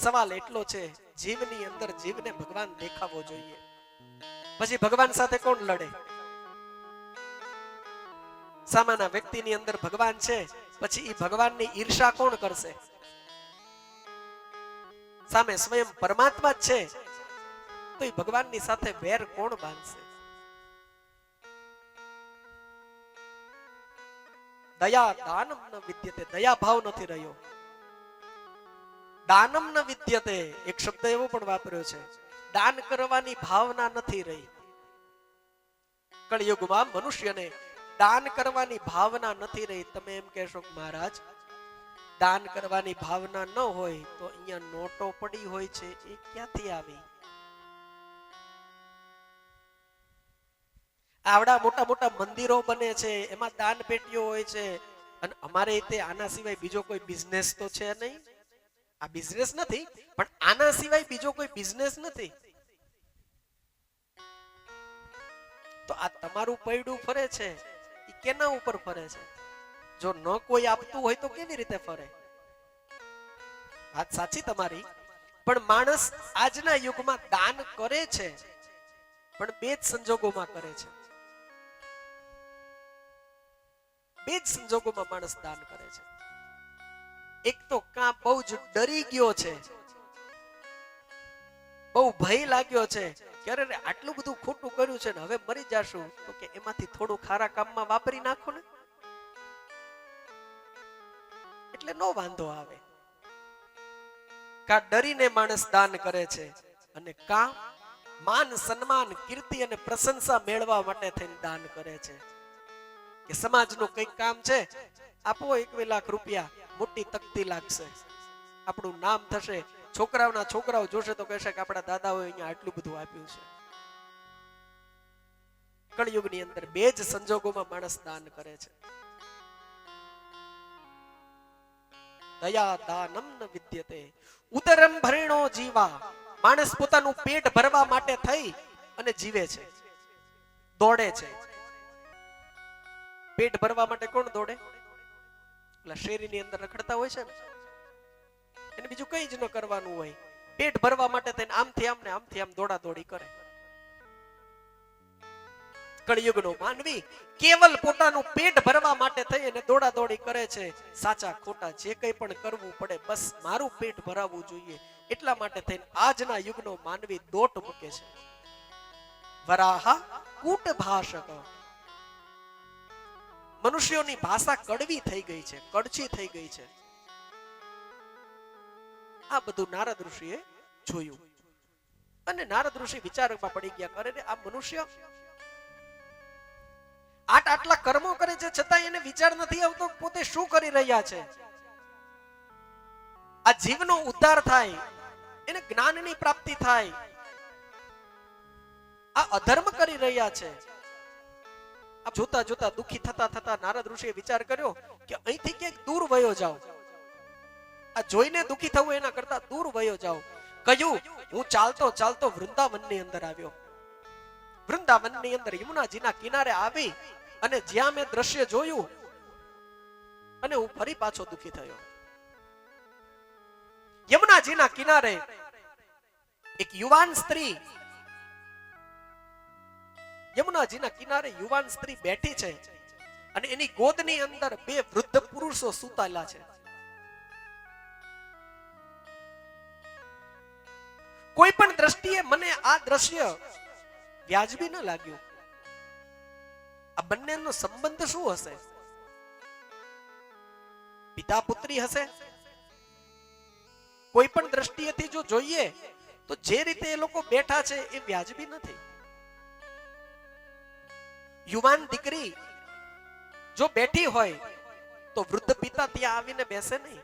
સવાલ એટલો છે, જીવની અંદર જીવને ભગવાન દેખાવો જોઈએ. પછી ભગવાન સાથે કોણ લડે? સામાન્ય વ્યક્તિની અંદર ભગવાન છે, પછી એ ભગવાનની ઈર્ષા કોણ કરશે? સામે સ્વયં પરમાત્મા જ છે, તો એ ભગવાનની સાથે વેર કોણ બાંધશે? દયા દાનમ ન વિદ્યતે, દયા ભાવ નથી રહ્યો. દાનમ ન વિદ્યતે, એક શબ્દ એવો પણ વાપર્યો છે, દાન કરવાની ભાવના નથી રહી. કળિયુગમાં મનુષ્યને દાન કરવાની ભાવના નથી રહી. તમે એમ કહેશો કે મહારાજ દાન કરવાની ભાવના ન હોય તો અહીંયા નોટો પડી હોય છે એ ક્યાંથી આવી? આવડા મોટા મોટા મંદિરો બને છે એમાં દાન પેટીઓ હોય છે અને અમારે તે આના સિવાય બીજો કોઈ બિઝનેસ તો છે નહીં. આ બિઝનેસ નથી પણ આના સિવાય બીજો કોઈ બિઝનેસ નથી. તો આ તમારું પૈડું ફરે છે એ કેના ઉપર ફરે છે? જો ન કોઈ આપતું હોય તો કેવી રીતે ફરે? વાત સાચી તમારી, પણ માણસ આજના યુગમાં દાન કરે છે પણ બે જ સંજોગોમાં કરે છે. બે જ સંજોગોમાં માણસ દાન કરે છે. એક તો કાં બહુ જ ડરી ગયો છે, બહુ ભય લાગ્યો છે કે અરે આટલું બધું ખોટું કર્યું છે ને હવે મરી જાશું, તો કે એમાંથી થોડું ખારા કામમાં વાપરી નાખો ને એટલે નો વાંધો આવે. કા ડરીને માણસ દાન કરે છે અને કા માન સન્માન કીર્તિ અને પ્રશંસા મેળવવા માટે થઈને દાન કરે છે કે સમાજનું કંઈક કામ છે, આપો 1 લાખ રૂપિયા, મોટી તકતી લાગશે, આપણું નામ થશે, છોકરાઓના છોકરાઓ જોશે તો કહેશે કે આપણા દાદાઓએ અહીંયા આટલું બધું આપ્યું છે. કળિયુગની અંદર બે જ સંજોગોમાં માણસ દાન કરે છે. દયા દાનમ ન વિદ્યતે ઉદરમ ભરેણો જીવા. માણસ પોતાનું પેટ ભરવા માટે થઈ અને જીવે છે, દોડે છે. પેટ ભરવા માટે કોણ દોડે? એટલે શેરીની અંદર રખડતા હોય છે ને, એને બીજું કઈ જ ન કરવાનું હોય. પેટ ભરવા માટે થઈને આમથી આમ ને આમથી આમ દોડા દોડી કરે. કળિયુગનો માનવી કેવલ પોતાનું પેટ ભરવા માટે થઈ અને દોડા દોડી કરે છે. સાચા ખોટા જે કંઈ પણ કરવું પડે બસ મારું પેટ ભરાવવું જોઈએ એટલા માટે થઈને આજના યુગનો માનવી દોટ મૂકે છે. વરાહા કૂટ ભાષક. મનુષ્યોની ભાષા કડવી થઈ ગઈ છે, કડછી થઈ ગઈ છે. આ બધું નારદ ઋષિએ જોયું અને નારદ ઋષિ વિચારમાં પડી ગયા, અરે આ મનુષ્ય આટલા કર્મો કરે છે છતાં એને વિચાર નથી આવતો પોતે શું કરી રહ્યા છે. આ જીવનો ઉદ્ધાર થાય, એને જ્ઞાનની પ્રાપ્તિ થાય, આ અધર્મ કરી રહ્યા છે. આ જોતા જોતા દુખી થતા થતા નારદ ઋષિએ વિચાર કર્યો કે અહીંથી ક્યાંક દૂર વયો જાવ. આ જોઈને દુખી થવું એના કરતા દૂર વયો જાવ. કહ્યું, હું ચાલતો ચાલતો વૃંદાવનની અંદર આવ્યો. વૃંદાવનની અંદર યમુનાજીના કિનારે આવી અને જ્યાં મેં દ્રશ્ય જોયું અને હું ફરી પાછો દુખી થયો. યમુનાજીના કિનારે એક યુવાન સ્ત્રી, યમુનાજીના કિનારે યુવાન સ્ત્રી બેઠી છે અને એની ગોદની અંદર 2 વૃદ્ધ પુરુષો સૂતાયેલા છે. કોઈ પણ દ્રષ્ટિએ મને આ દ્રશ્ય વ્યાજબી ન લાગ્યું. આ બંનેનો સંબંધ શું હશે? પિતા પુત્રી હશે? કોઈ પણ દ્રષ્ટિએથી જો જોઈએ તો જે રીતે એ લોકો બેઠા છે એ વ્યાજબી નથી. યુવાન દીકરી જો બેઠી હોય તો વૃદ્ધ પિતા ત્યાં આવીને બેસે નહીં,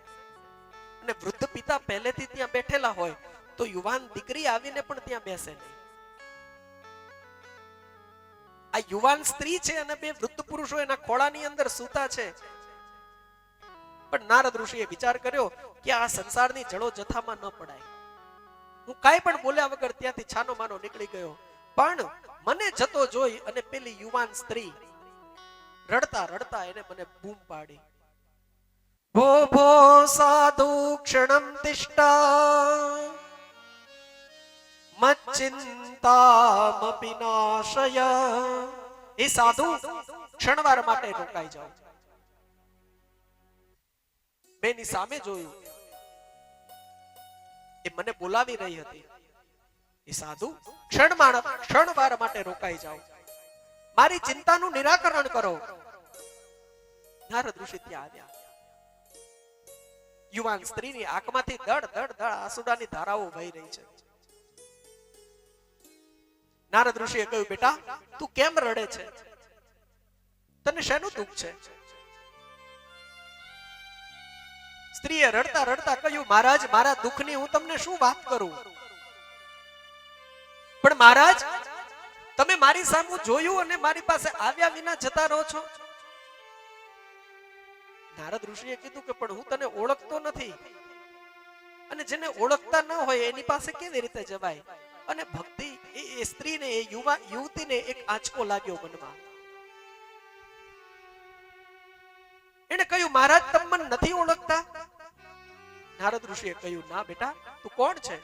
અને વૃદ્ધ પિતા પહેલેથી ત્યાં બેઠેલા હોય તો યુવાન દીકરી આવીને પણ ત્યાં બેસે નહીં. આ યુવાન સ્ત્રી છે અને 2 વૃદ્ધ પુરુષો એના ખોળાની અંદર સૂતા છે. પણ નારદ ઋષિએ વિચાર કર્યો કે આ સંસારની જળો જથામાં ન પડાય. હું કાંઈ પણ બોલ્યા વગર ત્યાંથી છાનો માનો નીકળી ગયો. પણ મને જતો જોઈ અને પેલી યુવાન સ્ત્રી રડતા રડતા એને મને બૂમ પાડી, ભો ભો સાધુ ક્ષણમ તિષ્ઠા મચ્ચિંતામપિ નાશય. એ સાધુ ક્ષણવાર માટે રોકાઈ જાઓ. બેની સામે જોયું, એ મને બોલાવી રહી હતી. એ સાધુ ક્ષણવાર માટે રોકાઈ જાઓ, મારી ચિંતાનું નિરાકરણ કરો. નારદ ઋષિ ત્યાં આવ્યા. યુવાન સ્ત્રીની આંખમાંથી દળ દળ દળ આંસુડાની ધારાઓ વહી રહી છે. નારદ ઋષિએ કહ્યું, બેટા તું કેમ રડે છે? તને શેનું દુઃખ છે? સ્ત્રીએ રડતા રડતા કહ્યું, મહારાજ મારા દુઃખની હું તમને શું વાત કરું? પણ મહારાજ તમે મારી સામે જોયું અને મારી પાસે આવ્યા વિના જતા રહો છો. નારદ ઋષિએ કીધું કે પણ હું તને ઓળખતો નથી, અને જેને ઓળખતા ન હોય એની પાસે કેવી રીતે જવાય? અને ભક્તિ એ સ્ત્રીને, એ યુવતીને એક આંચકો લાગ્યો મનમાં. એને કહ્યું, મહારાજ તમે મને નથી ઓળખતા? નારદ ઋષિએ કહ્યું, ના બેટા તું કોણ છે?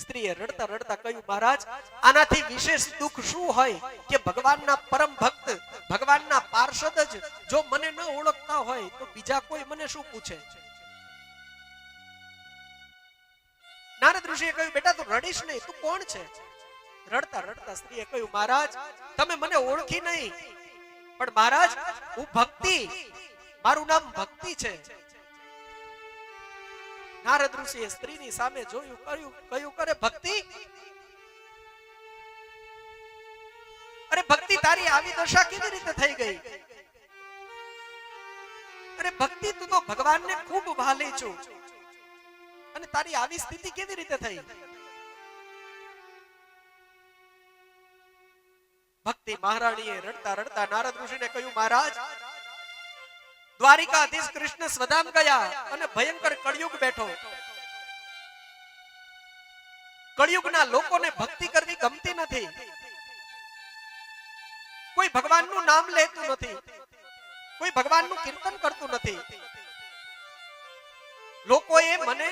સ્ત્રીએ રડતા રડતા કહ્યું, મહારાજ આનાથી વિશેષ દુઃખ શું હોય કે ભગવાનના પરમ ભક્ત, ભગવાનના પાર્ષદ જ જો મને ન ઓળખતા હોય તો બીજા કોઈ મને શું પૂછે? નારદ ઋષિએ કહ્યું, બેટા તું રડીશ નહીં, તું કોણ છે? રડતા રડતા સ્ત્રીએ કહ્યું, મહારાજ તમે મને ઓળખી નહીં, પણ મહારાજ હું ભક્તિ, મારું નામ ભક્તિ છે. નારદ ઋષિએ સ્ત્રીની સામે જોયું, કહ્યું કરે ભક્તિ, અરે ભક્તિ તારી આવી દશા કેવી રીતે થઈ ગઈ? અરે ભક્તિ તું તો ભગવાનને ખૂબ વહાલી છો, અને તારી આવી સ્થિતિ કેવી રીતે થઈ? ભક્તિ મહારાણીએ રડતા રડતા નારદ ઋષિને કહ્યું, મહારાજ દ્વારિકાધીશ કૃષ્ણ સ્વધામ ગયા અને ભયંકર કળિયુગ બેઠો. કળિયુગના લોકોને ભક્તિ કરવી ગમતી નથી, કોઈ ભગવાનનું નામ લેતું નથી, કોઈ ભગવાનનું કીર્તન કરતું નથી. લોકોએ મને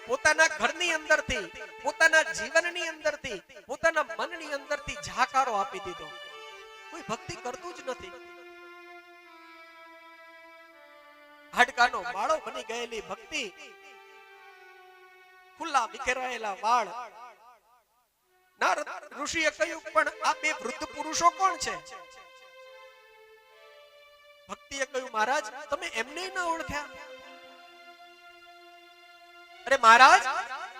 પોતાના ઘરની અંદરથી, પોતાના જીવનની અંદરથી, પોતાના મનની અંદરથી ઝાકારો આપી દીધો. કોઈ ભક્તિ કરતું જ નથી. હાડકાનો માળો બની ગયેલી ભક્તિ, ખુલ્લા વિખેરાયેલા વાળ. નારદ ઋષિએ કહ્યું, પણ આ બે વૃદ્ધ પુરુષો કોણ છે? ભક્તિએ કહ્યું, મહારાજ તમે એમને ન ઓળખ્યા? અરે મહારાજ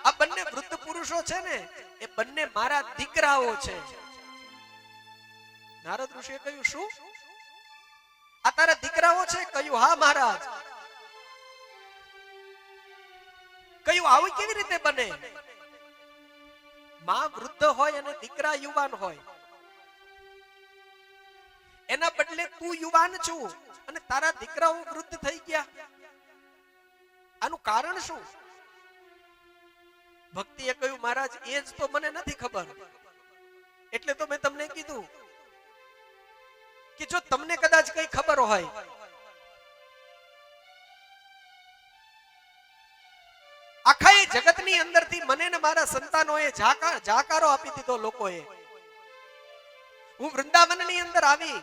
આ બંને વૃદ્ધ પુરુષો છે ને, એ બંને મારા દીકરાઓ છે. નારદ ઋષિએ કહ્યું, શું આ તારા દીકરાઓ છે? કહ્યું, હા મહારાજ. કહ્યું, આવું કેવી રીતે બને? માં વૃદ્ધ હોય અને દીકરા યુવાન હોય, એના બદલે તું યુવાન છું અને તારા દીકરાઓ વૃદ્ધ થઈ ગયા. આનું કારણ શું? ભક્તિએ કહ્યું, મહારાજ એ જ તો મને નથી ખબર, એટલે તો મેં તમને કીધું કે જો તમને કદાચ કઈ ખબર હોય, આખા એ જગતની અંદરથી મને ને મારા સંતાનોએ જાકારો આપી દીધો લોકોએ. હું વૃંદાવનની અંદર આવી,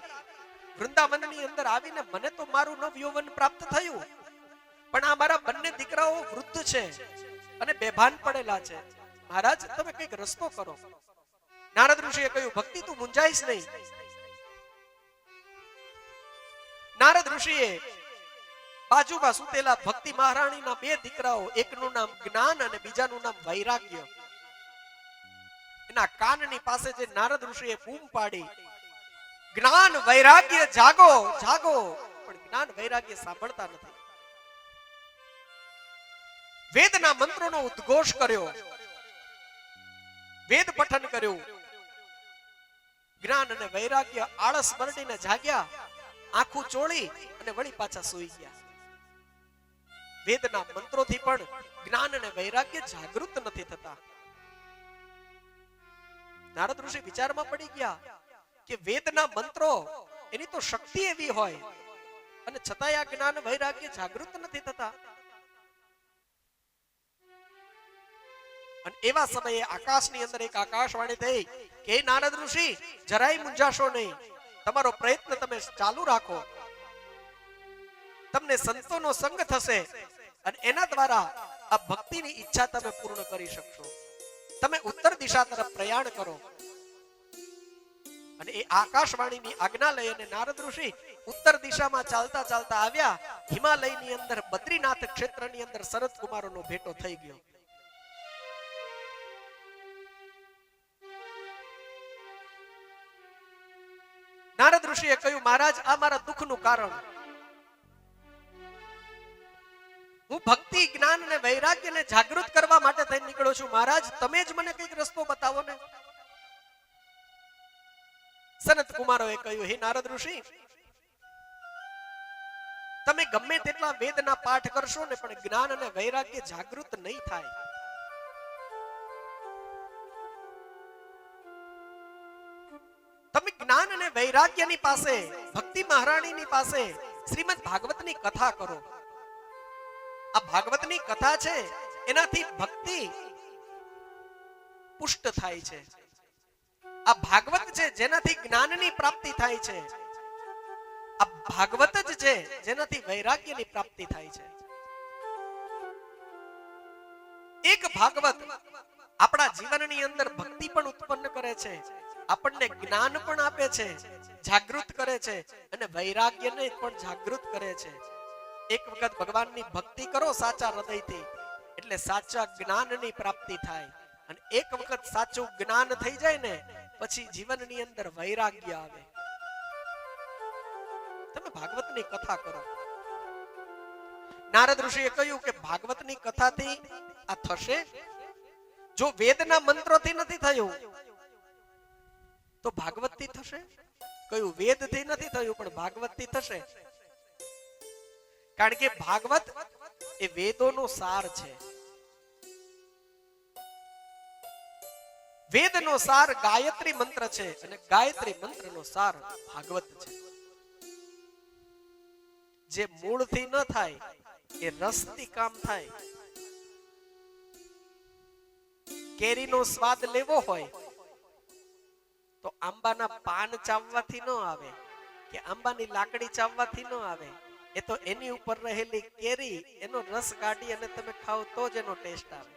વૃંદાવનની અંદર આવીને મને તો મારું નવ યૌવન પ્રાપ્ત થયું, પણ આ મારા બંને દીકરાઓ વૃદ્ધ છે અને બેભાન પડેલા છે. મહારાજ તમે કઈક રસ્તો કરો. નારદ ઋષિએ કહ્યું, ભક્તિ તું મૂંઝાઈશ નહીં. નારદ ઋષિએ બાજુમાં સુતેલા ભક્તિ મહારાણીના બે દીકરાઓ, એકનું નામ જ્ઞાન અને બીજાનું નામ વૈરાગ્ય, એના કાનની પાસે જે નારદ ઋષિએ બૂમ પાડી, જ્ઞાન વૈરાગ્ય જાગો જાગો, પણ જ્ઞાન વૈરાગ્ય સાંભળતા નથી. વેદના મંત્રોનો ઉદ્ઘોષ કર્યો, વેદ પઠન કર્યું. જ્ઞાન અને વૈરાગ્ય આળસ મરડીને જાગ્યા, આંખું ચોળી અને વળી પાછા સૂઈ ગયા. વેદના મંત્રોથી પણ જ્ઞાન અને વૈરાગ્ય જાગૃત નથી થતા. નારદ ઋષિ વિચારમાં પડી ગયા કે વેદના મંત્રો એની તો શક્તિ એવી હોય, અને છતાંય આ જ્ઞાન વૈરાગ્ય જાગૃત નથી થતા. અને એવા સમયે આકાશની અંદર એક આકાશવાણી થઈ કે નારદ ઋષિ જરાય મૂંઝાશો નહીં, તમારો પ્રયત્ન તમે ચાલુ રાખો, તમને સંતોનો સંગ થશે અને એના દ્વારા આ ભક્તિની ઈચ્છા તમે પૂર્ણ કરી શકશો. તમે ઉત્તર દિશા તરફ પ્રયાણ કરો. અને એ આકાશવાણીની આજ્ઞા લઈ અને નારદ ઋષિ ઉત્તર દિશામાં ચાલતા ચાલતા આવ્યા. હિમાલયની અંદર બદ્રીનાથ ક્ષેત્રની અંદર શરદ કુમારોનો ભેટો થઈ ગયો. નારદ ઋષિએ કહ્યું, મહારાજ આ મારા દુઃખનું કારણ. હું ભક્તિ, જ્ઞાન અને વૈરાગ્યને જાગૃત કરવા માટે થઈને નીકળ્યો છું. મહારાજ તમે જ મને કઈક રસ્તો બતાવો ને. સનત કુમારોએ કહ્યું, હે નારદ ઋષિ, તમે ગમે તેટલા વેદના પાઠ કરશો ને પણ જ્ઞાન અને વૈરાગ્ય જાગૃત નહીં થાય. તમે જ્ઞાન અને વૈરાગ્યની પાસે, ભક્તિ મહારાણીની પાસે શ્રીમદ ભાગવતની કથા કરો. આ ભાગવતની કથા છે, એનાથી ભક્તિ પુષ્ટ થાય છે. આ ભાગવત છે જેનાથી જ્ઞાનની પ્રાપ્તિ થાય છે. આ ભાગવત જ છે જેનાથી વૈરાગ્યની પ્રાપ્તિ થાય છે. એક ભાગવત આપણા જીવનની અંદર ભક્તિ પણ ઉત્પન્ન કરે છે, આપણને જ્ઞાન પણ આપે છે, જાગૃત કરે છે અને વૈરાગ્યને પણ જાગૃત કરે છે. એક વખત ભગવાનની ભક્તિ કરો સાચા હૃદયથી એટલે સાચા જ્ઞાનની પ્રાપ્તિ થાય. અને એક વખત સાચું જ્ઞાન થઈ જાય ને પછી જીવનની અંદર વૈરાગ્ય આવે. તમે ભાગવતની કથા કરો. નારદ ઋષિએ કહ્યું કે ભાગવતની કથાથી આ થશે. જો વેદના મંત્રોથી નથી થયું તો ભાગવતથી થશે. કયું વેદથી નથી થયું પણ ભાગવતથી થશે. કારણ કે ભાગવત એ વેદોનો સાર છે. વેદનો સાર ગાયત્રી મંત્ર છે અને ગાયત્રી મંત્રનો સાર ભાગવત છે. જે મૂળથી ન થાય એ રસથી કામ થાય. કેરીનો સ્વાદ લેવો હોય તો આંબાના પાન ચાવવાથી ન આવે કે આંબાની લાકડી ચાવવાથી ન આવે. એ તો એની ઉપર રહેલી કેરી એનો રસ કાઢી અને તમે ખાઓ તો જ એનો ટેસ્ટ આવે.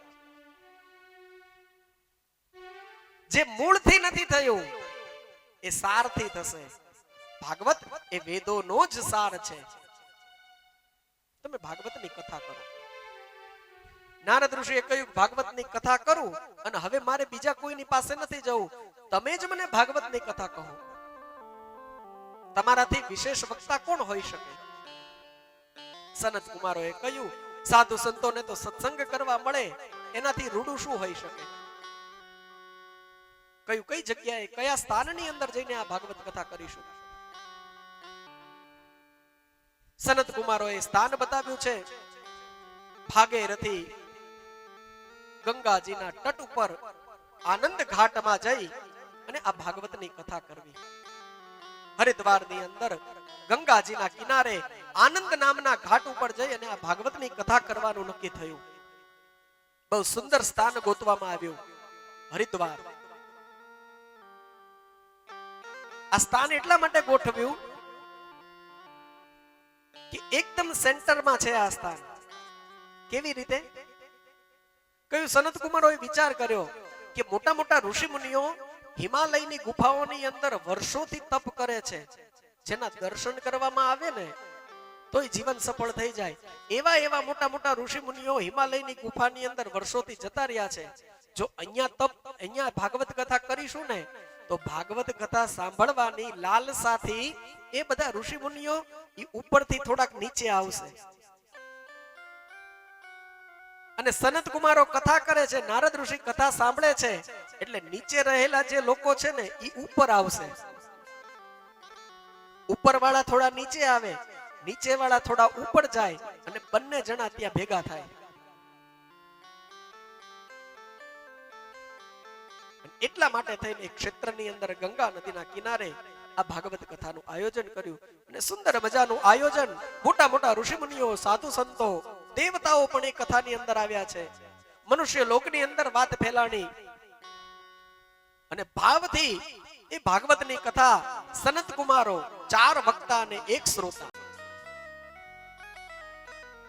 જે મૂળથી નથી થયું એ સારથી થશે. ભાગવત એ વેદોનો જ સાર છે. તમે ભાગવતની કથા કરો. નારદ ઋષિએ કહ્યું ભાગવતની કથા કરું અને હવે મારે બીજા કોઈની પાસે નથી જવું. તમે જ મને ભાગવતની કથા કહો. તમારાથી વિશેષ વક્તા કોણ હોઈ શકે? સનત કુમારોએ કહ્યું, સાધુ સંતોને તો સત્સંગ કરવા મળે, એનાથી રૂડું શું હોઈ શકે? કયું કઈ જગ્યાએ કયા સ્થાનની અંદર જઈને આ ભાગવત કથા કરીશું? સનત કુમારોએ સ્થાન બતાવ્યું છે. ભાગીરથી ગંગાજીના તટ ઉપર આનંદ ઘાટમાં જઈ અને આ ભાગવતની કથા કરવી. હરિદ્વારની અંદર ગંગાજીના કિનારે આનંદ નામના ઘાટ ઉપર જઈ અને આ ભાગવતની કથા કરવાનું નક્કી થયું. બહુ સુંદર સ્થાન ગોતવામાં આવ્યું, હરિદ્વાર. આ સ્થાન એટલા માટે ગોઠવ્યું કે એકદમ સેન્ટરમાં છે આ સ્થાન. કેવી રીતે? કયું સનત કુમારોએ વિચાર કર્યો કે મોટા મોટા ઋષિ મુનિઓ હિમાલયની ગુફાઓની અંદર વર્ષોથી તપ કરે છે. જેના દર્શન કરવામાં આવે ને તોય જીવન સફળ થઈ જાય. એવા મોટા મોટા ઋષિ મુનિઓ હિમાલયની ગુફાની અંદર વર્ષોથી જતા રહ્યા છે. જો અહીંયા ભાગવત કથા કરીશું ને તો ભાગવત કથા સાંભળવાની લાલસાથી એ બધા ઋષિ મુનિઓ ઉપરથી થોડાક નીચે આવશે. અને સનત કુમારો કથા કરે છે, નારદ ઋષિ કથા સાંભળે છે એટલે નીચે રહેલા જે લોકો છે ને એ ઉપર આવશે. ઉપર વાળા થોડા નીચે આવે, નીચે વાળા થોડા ઉપર જાય અને બંને જણા ત્યાં ભેગા થાય. એટલા માટે થઈને એક ક્ષેત્રની અંદર ગંગા નદીના કિનારે આ ભાગવત કથાનું આયોજન કર્યું. અને સુંદર મજાનું આયોજન. મોટા મોટા ઋષિ મુનિઓ, સાધુ સંતો, દેવતાઓ પણ એ કથાની અંદર આવ્યા છે. મનુષ્ય લોકની અંદર વાત ફેલાણી અને ભાવથી એ ભાગવતની કથા સનત કુમારો, 4 વક્તા અને 1 શ્રોતા.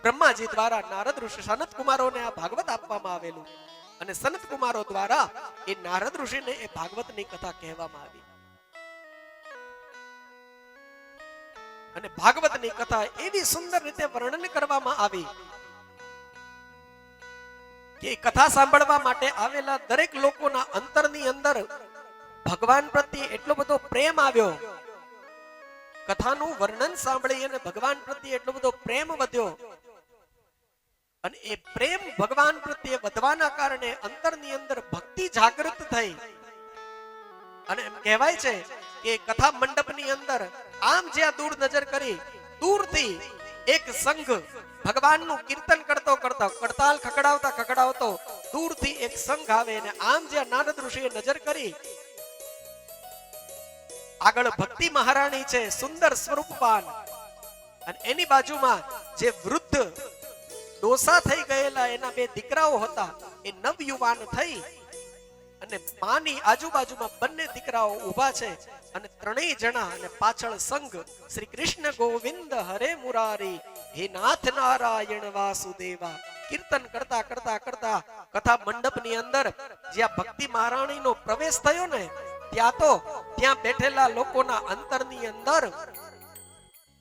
બ્રહ્માજી દ્વારા નારદ ઋષિ સનત કુમારોને આ ભાગવત આપવામાં આવેલું અને સનત કુમારો દ્વારા એ નારદ ઋષિને એ ભાગવતની કથા કહેવામાં આવી. અને ભાગવતની કથા એવી સુંદર રીતે વર્ણન કરવામાં આવી કે કથા સાંભળવા માટે આવેલા દરેક લોકોના અંતરની અંદર ભગવાન પ્રત્યે એટલો બધો પ્રેમ આવ્યો કથાનું વર્ણન સાંભળી અને ભગવાન પ્રત્યે એટલો બધો પ્રેમ વધ્યો અને એ પ્રેમ ભગવાન પ્રત્યે વધવાના કારણે અંતરની અંદર ભક્તિ જાગૃત થઈ અને એમ કહેવાય છે કે કથા મંડપની અંદર આમ જ્યાં દૂર નજર કરી દૂરથી એક સંઘ ભગવાનનું કીર્તન કરતો કડતાલ ખકડાવતો દૂરથી એક સંઘ આવે અને આમ જ્યાં નારદ ઋષિએ નજર કરી આગળ ભક્તિ મહારાણી છે સુંદર સ્વરૂપવાન અને એની બાજુમાં જે વૃદ્ધ ડોસા થઈ ગયેલા એના બે દીકરાઓ હતા એ નવયુવાન થઈ અને માની આજુબાજુમાં બંને દીકરાઓ ઊભા છે અને ત્રણેય જણા અને પાછળ સંઘ શ્રી કૃષ્ણ ગોવિંદ હરે મુરારી હે નાથ નારાયણ વાસુદેવા કીર્તન કરતા કથા મંડપની અંદર જ્યાં ભક્તિ મહારાણીનો પ્રવેશ થયો ને ત્યાં બેઠેલા લોકોના અંતરની અંદર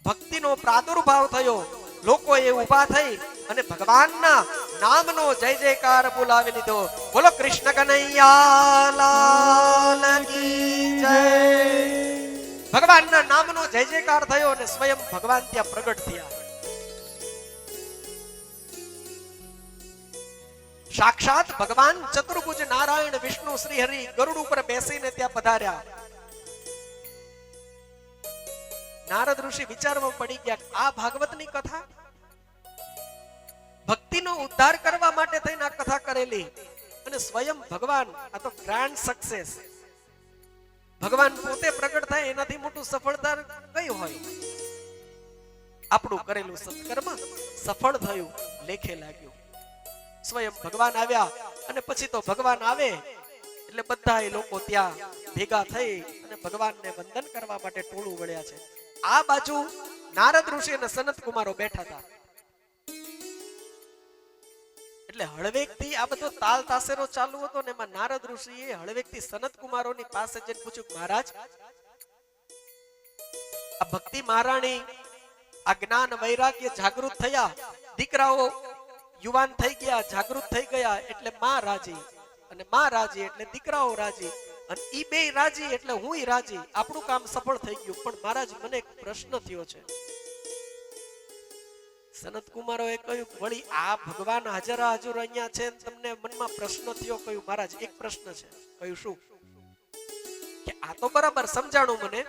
ભક્તિનો પ્રાદુર્ભાવ થયો. લોકોએ ઊભા થઈ અને ભગવાનના નામનો જય જયકાર બોલાવી લીધો. બોલો કૃષ્ણ કનૈયા લાલ કી જય. ભગવાનના નામનો જય જયકાર થયો અને સ્વયં ભગવાન ત્યાં પ્રગટ થયા. સાક્ષાત ભગવાન ચતુર્ભુજ નારાયણ વિષ્ણુ શ્રી હરિ ગરુડ ઉપર બેસીને ત્યાં પધાર્યા. નારદ ઋષિ વિચારમાં પડી ગયા, આ ભાગવતની કથા ભક્તિનો ઉદ્ધાર કરવા માટે થઈને આ કથા કરેલી અને સ્વયં ભગવાન, આ તો ગ્રાન્ડ સક્સેસ. ભગવાન પોતે પ્રગટ થાય એનાથી મોટું સફળતા કઈ હોય? આપણું કરેલું સત્કર્મ સફળ થયું, લેખે લાગ્યું. સ્વયં ભગવાન આવ્યા અને પછી તો ભગવાન આવે એટલે બધા લોકો ત્યાં ભેગા થઈ અને ભગવાનને વંદન કરવા માટે ટોળું વળ્યા છે. આ બાજુ નારદ ઋષિ અને સનત કુમારો બેઠા હતા. એટલે હળવેકથી આ બધો તાલ તાસેરો ચાલુ હતો ને એમાં નારદ ઋષિએ હળવેકથી સનત કુમારોની પાસે જઈને પૂછ્યું, મહારાજ, આ ભક્તિ મહારાણી આ જ્ઞાન વૈરાગ્ય જાગૃત થયા, દીકરાઓ યુવાન થઈ ગયા, જાગૃત થઈ ગયા એટલે માં રાજી, અને માં રાજી એટલે દીકરાઓ રાજી, અને ઈ બે રાજી એટલે હુંય રાજી, આપણું કામ સફળ થઈ ગયું. પણ મહારાજ, મને એક પ્રશ્ન થયો છે. સનત કુમારોએ કહ્યું, વળી આ ભગવાન હાજર અહીંયા છે, તમને મનમાં પ્રશ્ન થયો? કહ્યું, મહારાજ, એક પ્રશ્ન છે. કહ્યું, શું? કે આ તો બરાબર સમજાણું મને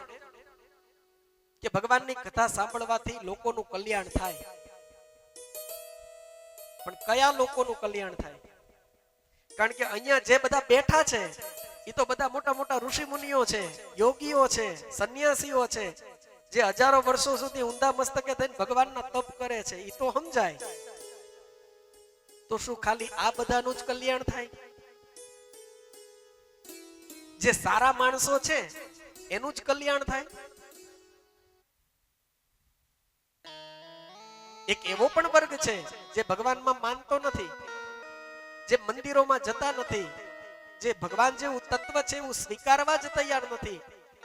કે ભગવાનની કથા સાંભળવાથી લોકોનું કલ્યાણ થાય, પણ કયા લોકોનું કલ્યાણ થાય? કારણ કે અહીંયા જે બધા બેઠા છે એ તો બધા મોટા મોટા ઋષિ મુનિઓ છે, યોગીઓ છે, સંન્યાસીઓ છે, જે હજારો વર્ષો સુધી ઊંધા મસ્તકે થઈને ભગવાનના તપ કરે છે. એ તો સમજાય. તો શું ખાલી આ બધાનું જ કલ્યાણ થાય? જે સારા માણસો છે એનું જ કલ્યાણ થાય? એક એવો પણ વર્ગ છે જે ભગવાનમાં માનતો નથી, જે મંદિરોમાં જતા નથી, જે ભગવાન જેવું તત્વ છે એવું સ્વીકારવા જ તૈયાર નથી,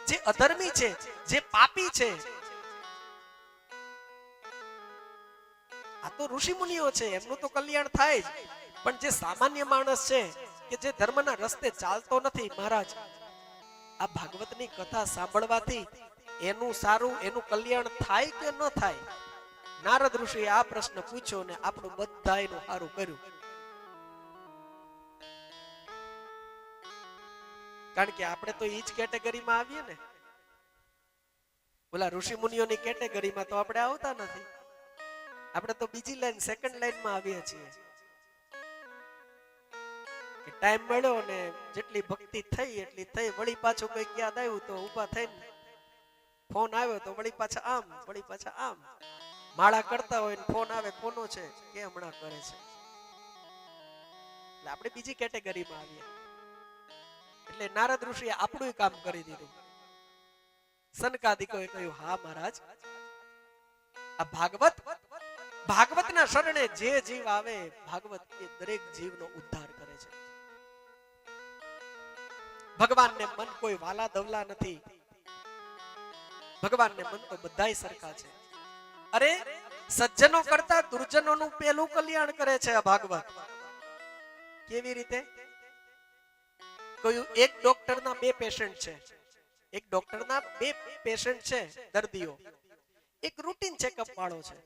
જે અધર્મી છે, જે પાપી છે. આ તો ઋષિ મુનિઓ છે, એમનું તો કલ્યાણ થાય જ, પણ જે સામાન્ય માણસ છે કે જે ધર્મના રસ્તે ચાલતો નથી, મહારાજ, આ ભાગવતની કથા સાંભળવાથી એનું સારું, એનું કલ્યાણ થાય કે ન થાય? નારદ ઋષિએ આ પ્રશ્ન પૂછ્યો ને આપણું બધા એનું સારું કર્યું. કારણ કે આપણે તો એ જ કેટેગરીમાં આવીએ ને. ઓલા ઋષિ મુનિઓની કેટેગરીમાં તો આપણે આવતા નથી. આપણે તો બીજી લાઈન, સેકન્ડ લાઈનમાં આવીએ છીએ. ટાઈમ મળ્યો ને જેટલી ભક્તિ થઈ એટલી થઈ, વળી પાછું કઈક યાદ આવ્યું તો ઊભા થઈને ફોન આવ્યો તો વળી પાછા આમ, વળી પાછા આમ. માળા કરતા હોય ને ફોન આવે, કોનો છે કે હમણાં કરે છે. એટલે આપણે બીજી કેટેગરીમાં આવીએ. એટલે નારદ ઋષિએ આપણું કામ કરી દીધું. સનકાદિકોએ કહ્યું, હા મહારાજ, આ ભાગવતના શરણે જે જીવ આવે, ભાગવત એ દરેક જીવનો ઉદ્ધાર કરે છે. ભગવાનને મન કોઈ વાલા દવલા નથી. ભગવાનને મન તો બધાય સરખા છે. અરે, સજ્જનો કરતા દુર્જનોનું પેલું કલ્યાણ કરે છે આ ભાગવત. કેવી રીતે? કહ્યું, એક ડોક્ટરના બે પેશન્ટ છે, એક ડોક્ટરના 2 પેશન્ટ છે, દર્દીઓ. એક રૂટીન ચેકઅપ વાળો છે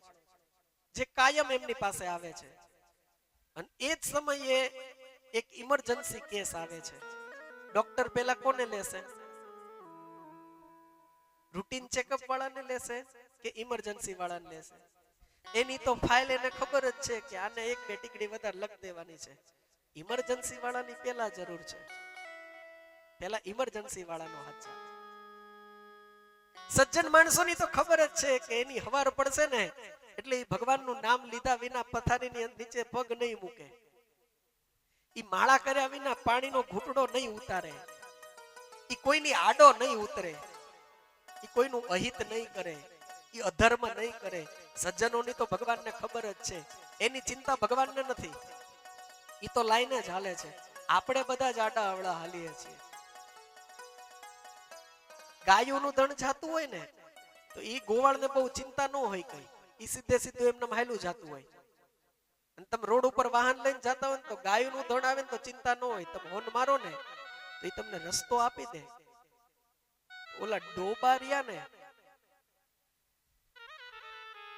જે કાયમ એમની પાસે આવે છે, અને એ જ સમયે એક ઇમરજન્સી કેસ આવે છે. ડોક્ટર પહેલા કોને લેશે? રૂટીન ચેકઅપ વાળાને લેશે કે ઇમરજન્સી વાળાને લેશે? એની તો ફાઇલ એને ખબર જ છે કે આને 1-2 ટીકડી વધારે લખ દેવાની છે. ઇમરજન્સી વાળાની પહેલા જરૂર છે, પહેલા ઇમરજન્સી વાળાનો હાથ ચાલે. સજ્જન માણસોની તો ખબર જ છે કે એની હવાર પડશે ને એટલે એ ભગવાનનું નામ લીધા વિના પથારીની નીચે પગ નહીં મૂકે, ઈ માળા કર્યા વિના પાણીનો ઘૂંટડો નહીં ઉતારે, ઈ કોઈની આડો નહીં ઉતરે, ઈ કોઈનું અહિત નહીં કરે, ઈ અધર્મ નહીં કરે. સજ્જનોની તો ભગવાનને ખબર જ છે, એની ચિંતા ભગવાનને નથી, ઈ તો લાઈને જ હાલે છે. આપણે બધા જ આડા અવળા હાલીએ છીએ. ગાયોનું ધણ જાતું હોય ને તો ઈ ગોવાળને બહુ ચિંતા ન હોય, કઈ ઈ સીધે સીધું એમને હાલ્યું જાતું હોય. અને તમે રોડ ઉપર વાહન લઈને જતા હોય ને તો ગાયોનું ધણ આવે ને તો ચિંતા ન હોય, તમે હોર્ન મારો ને તો ઈ તમને રસ્તો આપી દે. ઓલા ડોબારિયા ને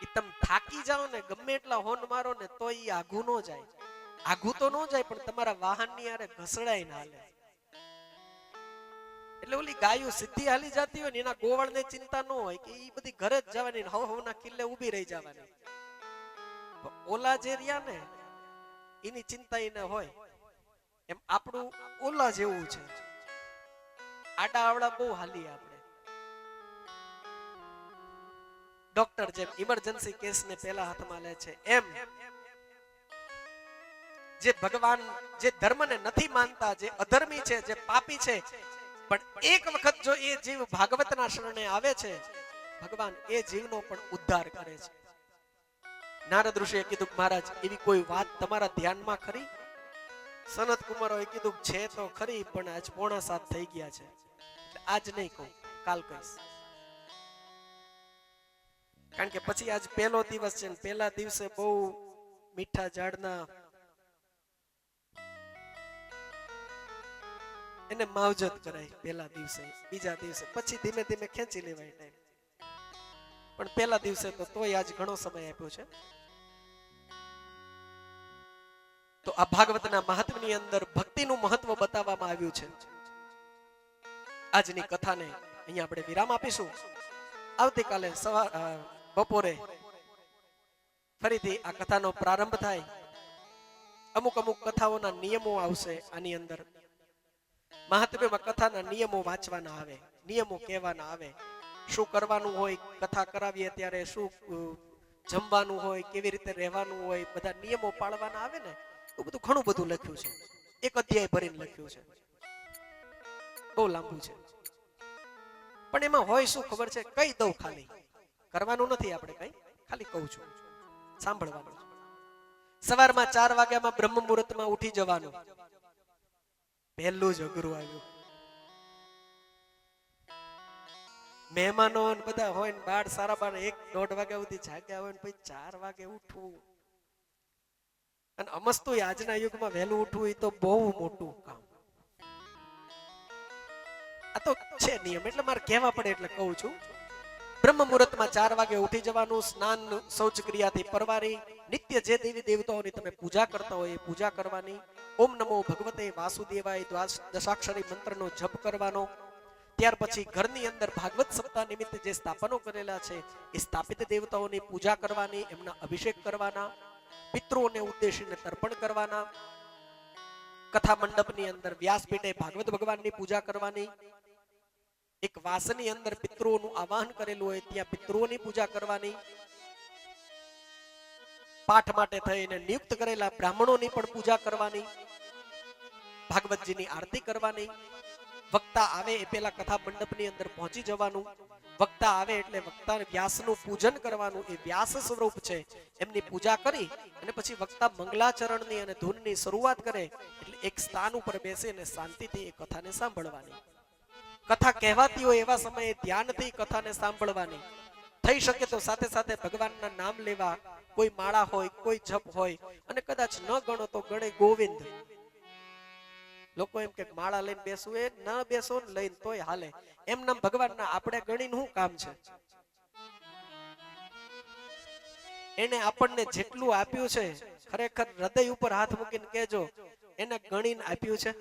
ઈ તમે થાકી જાઓ ને ગમે એટલા હોર્ન મારો ને તો ઈ આઘું ન જાય. આઘું તો ન જાય પણ તમારા વાહનની હારે ઘસડાઈ ના હાલે. એટલે ઓલી ગાયો સીધી હાલી જતી હોય ને એના ગોવાળને ચિંતા ન હોય કે ઈ બધી ઘરે જ જવાની, હવના કિલ્લે ઊભી રહી જવાની. ઓલા જે રહ્યા ને એની ચિંતા એને હોય. એમ આપણું ઓલા જેવું છે, આડા આવડા બહુ હાલી આપણે. ડોક્ટર જેમ ઇમરજન્સી કેસને પહેલા હાથમાં લે છે, એમ જે ભગવાન જે ધર્મને નથી માનતા, જે અધર્મી છે, જે પાપી છે, પણ એક વખત જો એ જીવ ભાગવતના શરણે આવે છે, ભગવાન એ જીવનો પણ ઉદ્ધાર કરે છે. નારદ ઋષિએ કીધું, મહારાજ એવી કોઈ વાત તમારા ધ્યાનમાં ખરી? સનત કુમારોએ કીધું, છે તો ખરી, પણ આજ 6:45 થઈ ગયા છે, આજ નહીં કહું, કાલ કહીશ. કારણ કે પછી આજ પહેલો દિવસ છે, પહેલા દિવસે બહુ મીઠા ઝાડના એને માવજત કરાય પહેલા દિવસે, બીજા દિવસે પછી ધીમે ધીમે ખેંચી લેવાય ટાઈમ. પણ પહેલા દિવસે તો તોય આજ ઘણો સમય આપ્યો છે. તો આ ભાગવતના મહાત્મ્યની અંદર ભક્તિનું મહત્વ બતાવવામાં આવ્યું છે. આજની કથાને અહીંયા આપણે વિરામ આપીશું. આવતીકાલે બપોરે ફરીથી આ કથાનો પ્રારંભ થાય. અમુક કથાઓના નિયમો આવશે આની અંદર. મહાત્મ્યમાં કથાના નિયમો વાંચવાના આવે, નિયમો કહેવાના આવે. શું કરવાનું હોય, કથા કરાવીએ ત્યારે શું જમવાનું હોય, કેવી રીતે રહેવાનું હોય, બધા નિયમો પાળવાના આવે ને. એવું બધું ઘણું બધું લખ્યું છે, એક અધ્યાય ભરીને લખ્યું છે, બહુ લાંબુ છે. પણ એમાં હોય શું ખબર છે? કહી દઉં, ખાલી કરવાનું નથી આપણે કઈ, ખાલી કહું છું, સાંભળવાનું. સવારમાં 4 વાગ્યામાં બ્રહ્મ મુહૂર્તમાં ઉઠી જવાનું. પહેલું જ અઘરું આવ્યું. મહેમાનો બધા હોય ને, બાર સારા બાર 1-1.5 વાગ્યા સુધી જાગ્યા હોય ને, પછી 4 વાગે ઉઠવું. અને અમસ્તું આજના યુગમાં વહેલું ઉઠવું એ તો બહુ મોટું કામ. આ તો છે નિયમ, એટલે મારે કહેવા પડે એટલે કહું છું. બ્રહ્મ મુહૂર્તમાં 4 વાગે ઉઠી જવાનું. સ્નાન શૌચ ક્રિયાથી પરવારી નિત્ય જે દેવી દેવતાઓની તમે પૂજા કરતા હોય એ પૂજા કરવાની. ઓમ નમો ભગવતે વાસુદેવાય દશાક્ષરી મંત્રનો જપ કરવાનો. ત્યાર પછી ઘરની અંદર ભાગવત સપ્તાહ નિમિત્તે જે સ્થાપનો કરેલા છે એ સ્થાપિત દેવતાઓની પૂજા કરવાની, એમના અભિષેક કરવાના, પિતૃઓને ઉદ્દેશીને તર્પણ કરવાના. કથા મંડપની અંદર વ્યાસપીઠે ભાગવત ભગવાનની પૂજા કરવાની. એક વાસની અંદર પિતૃઓનું આવાહન કરેલું હોય ત્યાં પિતૃઓની પૂજા કરવાની. પાઠ માટે થઈને નિયુક્ત કરેલા બ્રાહ્મણોની પણ પૂજા કરવાની. ભાગવતજીની આરતી કરવાની. વક્તા આવે એ પેલા કથા મંડપની અંદર પહોંચી જવાનું. વક્તા આવે એટલે વક્તા વ્યાસનું પૂજન કરવાનું. એ વ્યાસ સ્વરૂપ છે, એમની પૂજા કરી અને પછી વક્તા મંગલાચરણની અને ધૂનની શરૂઆત કરે એટલે એક સ્થાન ઉપર બેસી અને શાંતિથી એ કથાને સાંભળવાની. કથા કહેવાતી હોય એવા સમયે ધ્યાનથી કથાને સાંભળવાની. થઈ શકે તો સાથે સાથે ભગવાનના નામ લેવા. કોઈ માળા હોય, કોઈ જપ હોય, અને કદાચ ન ગણો તો ગણે ગોવિંદ, લોકો એમ કે માળા લઈને બેસવું એ ન બેસો ને લઈને તોય હાલે. એમ નામ ભગવાનના આપણે ગણીને શું કામ છે? એને આપણને જેટલું આપ્યું છે, ખરેખર હૃદય ઉપર હાથ મૂકીને કહેજો, એને ગણીને આપ્યું છે?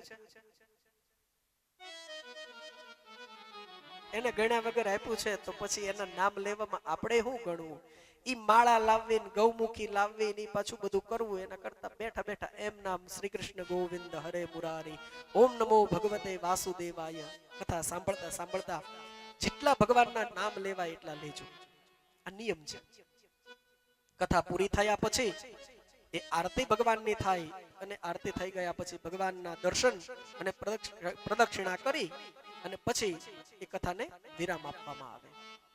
એને ગણ્યા વગર આપ્યું છે તો પછી એના નામ લેવામાં આપણે શું ગણવું? ઈ માળા લાવવી ને ગૌમુખી લાવવી ને પાછું બધું કરવું, એના કરતા બેઠા બેઠા એમ નામ શ્રી કૃષ્ણ ગોવિંદ હરે મુરારી, ઓમ નમો ભગવતે વાસુદેવાય, કથા સાંભળતા સાંભળતા જેટલા ભગવાનના નામ લેવાય એટલા લેજો. આ નિયમ છે. કથા પૂરી થયા પછી એ આરતી ભગવાનની થાય, અને આરતી થઈ ગયા પછી ભગવાનના દર્શન અને પ્રદક્ષિણા કરી અને પછી એ કથાને વિરામ આપવામાં આવે.